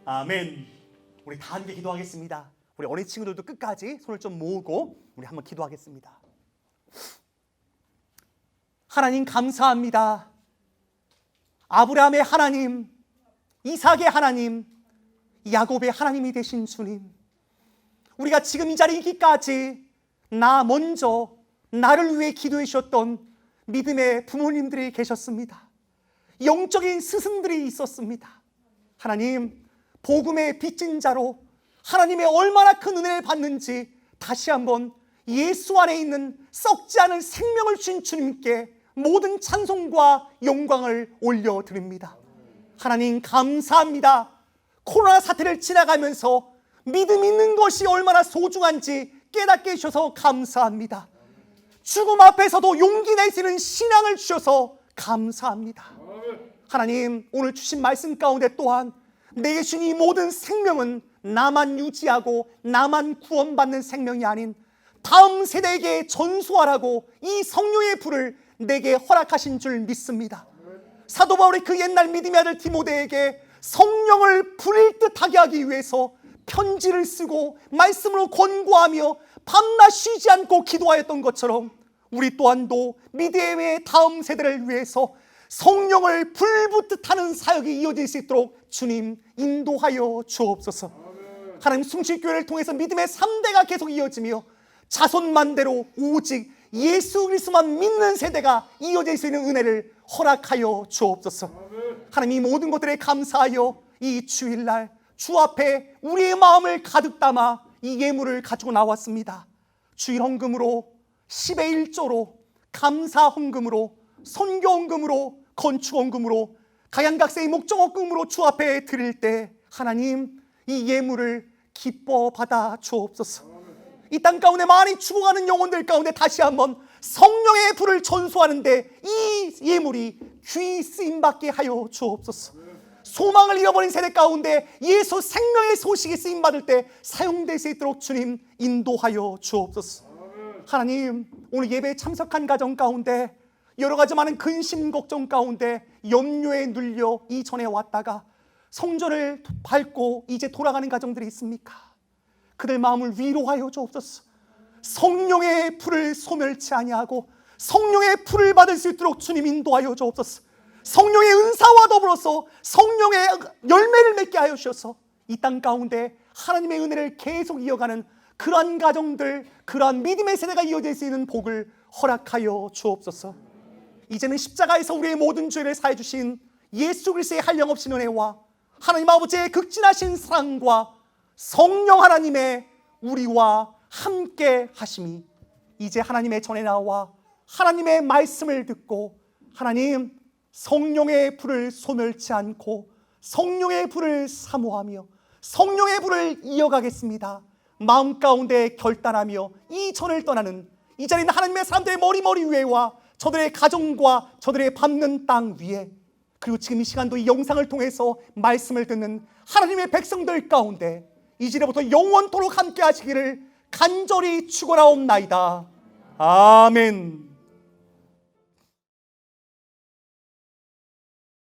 아멘. 우리 다 함께 기도하겠습니다. 우리 어린 친구들도 끝까지 손을 좀 모으고 우리 한번 기도하겠습니다. 하나님 감사합니다. 아브라함의 하나님, 이삭의 하나님, 야곱의 하나님이 되신 주님, 우리가 지금 이 자리에 있기까지 나 먼저 나를 위해 기도해 주셨던 믿음의 부모님들이 계셨습니다. 영적인 스승들이 있었습니다. 하나님, 복음의 빚진 자로 하나님의 얼마나 큰 은혜를 받는지 다시 한번 예수 안에 있는 썩지 않은 생명을 주신 주님께 모든 찬송과 영광을 올려드립니다. 하나님 감사합니다. 코로나 사태를 지나가면서 믿음 있는 것이 얼마나 소중한지 깨닫게 해주셔서 감사합니다. 죽음 앞에서도 용기 낼 수 있는 신앙을 주셔서 감사합니다. 하나님, 오늘 주신 말씀 가운데 또한 내게 주신 이 모든 생명은 나만 유지하고 나만 구원받는 생명이 아닌 다음 세대에게 전수하라고 이 성령의 불을 내게 허락하신 줄 믿습니다. 사도 바울이 그 옛날 믿음의 아들 디모데에게 성령을 불일 듯하게 하기 위해서 편지를 쓰고 말씀으로 권고하며 밤낮 쉬지 않고 기도하였던 것처럼 우리 또한도 믿음의 다음 세대를 위해서 성령을 불붙듯 하는 사역이 이어질 수 있도록 주님 인도하여 주옵소서. 하나님, 숭실교회를 통해서 믿음의 3대가 계속 이어지며 자손만대로 오직 예수 그리스도만 믿는 세대가 이어질 수 있는 은혜를 허락하여 주옵소서. 하나님, 이 모든 것들에 감사하여 이 주일날 주 앞에 우리의 마음을 가득 담아 이 예물을 가지고 나왔습니다. 주일 헌금으로 10의 1조로 감사 헌금으로 선교 헌금으로 건축 헌금으로 각양각색의 목적 헌금으로 주 앞에 드릴 때 하나님, 이 예물을 기뻐 받아 주옵소서. 이 땅 가운데 많이 죽어가는 영혼들 가운데 다시 한번 성령의 불을 전수하는데 이 예물이 귀히 쓰임받게 하여 주옵소서. 소망을 잃어버린 세대 가운데 예수 생명의 소식이 쓰임받을 때 사용될 수 있도록 주님 인도하여 주옵소서. 하나님, 오늘 예배에 참석한 가정 가운데 여러 가지 많은 근심 걱정 가운데 염려에 눌려 이전에 왔다가 성전을 밟고 이제 돌아가는 가정들이 있습니까? 그들 마음을 위로하여 주옵소서. 성령의 불을 소멸치 아니하고 성령의 불을 받을 수 있도록 주님 인도하여 주옵소서. 성령의 은사와 더불어서 성령의 열매를 맺게 하여 주셔서 이 땅 가운데 하나님의 은혜를 계속 이어가는 그러한 가정들, 그러한 믿음의 세대가 이어질 수 있는 복을 허락하여 주옵소서. 이제는 십자가에서 우리의 모든 죄를 사해 주신 예수 그리스도의 한량없인 은혜와 하나님 아버지의 극진하신 사랑과 성령 하나님의 우리와 함께 하심이 이제 하나님의 전에 나와 하나님의 말씀을 듣고 하나님, 성령의 불을 소멸치 않고 성령의 불을 사모하며 성령의 불을 이어가겠습니다. 마음 가운데 결단하며 이 전을 떠나는 이 자리는 하나님의 사람들의 머리 위에와 저들의 가정과 저들의 밟는 땅 위에, 그리고 지금 이 시간도 이 영상을 통해서 말씀을 듣는 하나님의 백성들 가운데 이제부터 영원토록 함께 하시기를 간절히 축원하옵나이다. 아멘.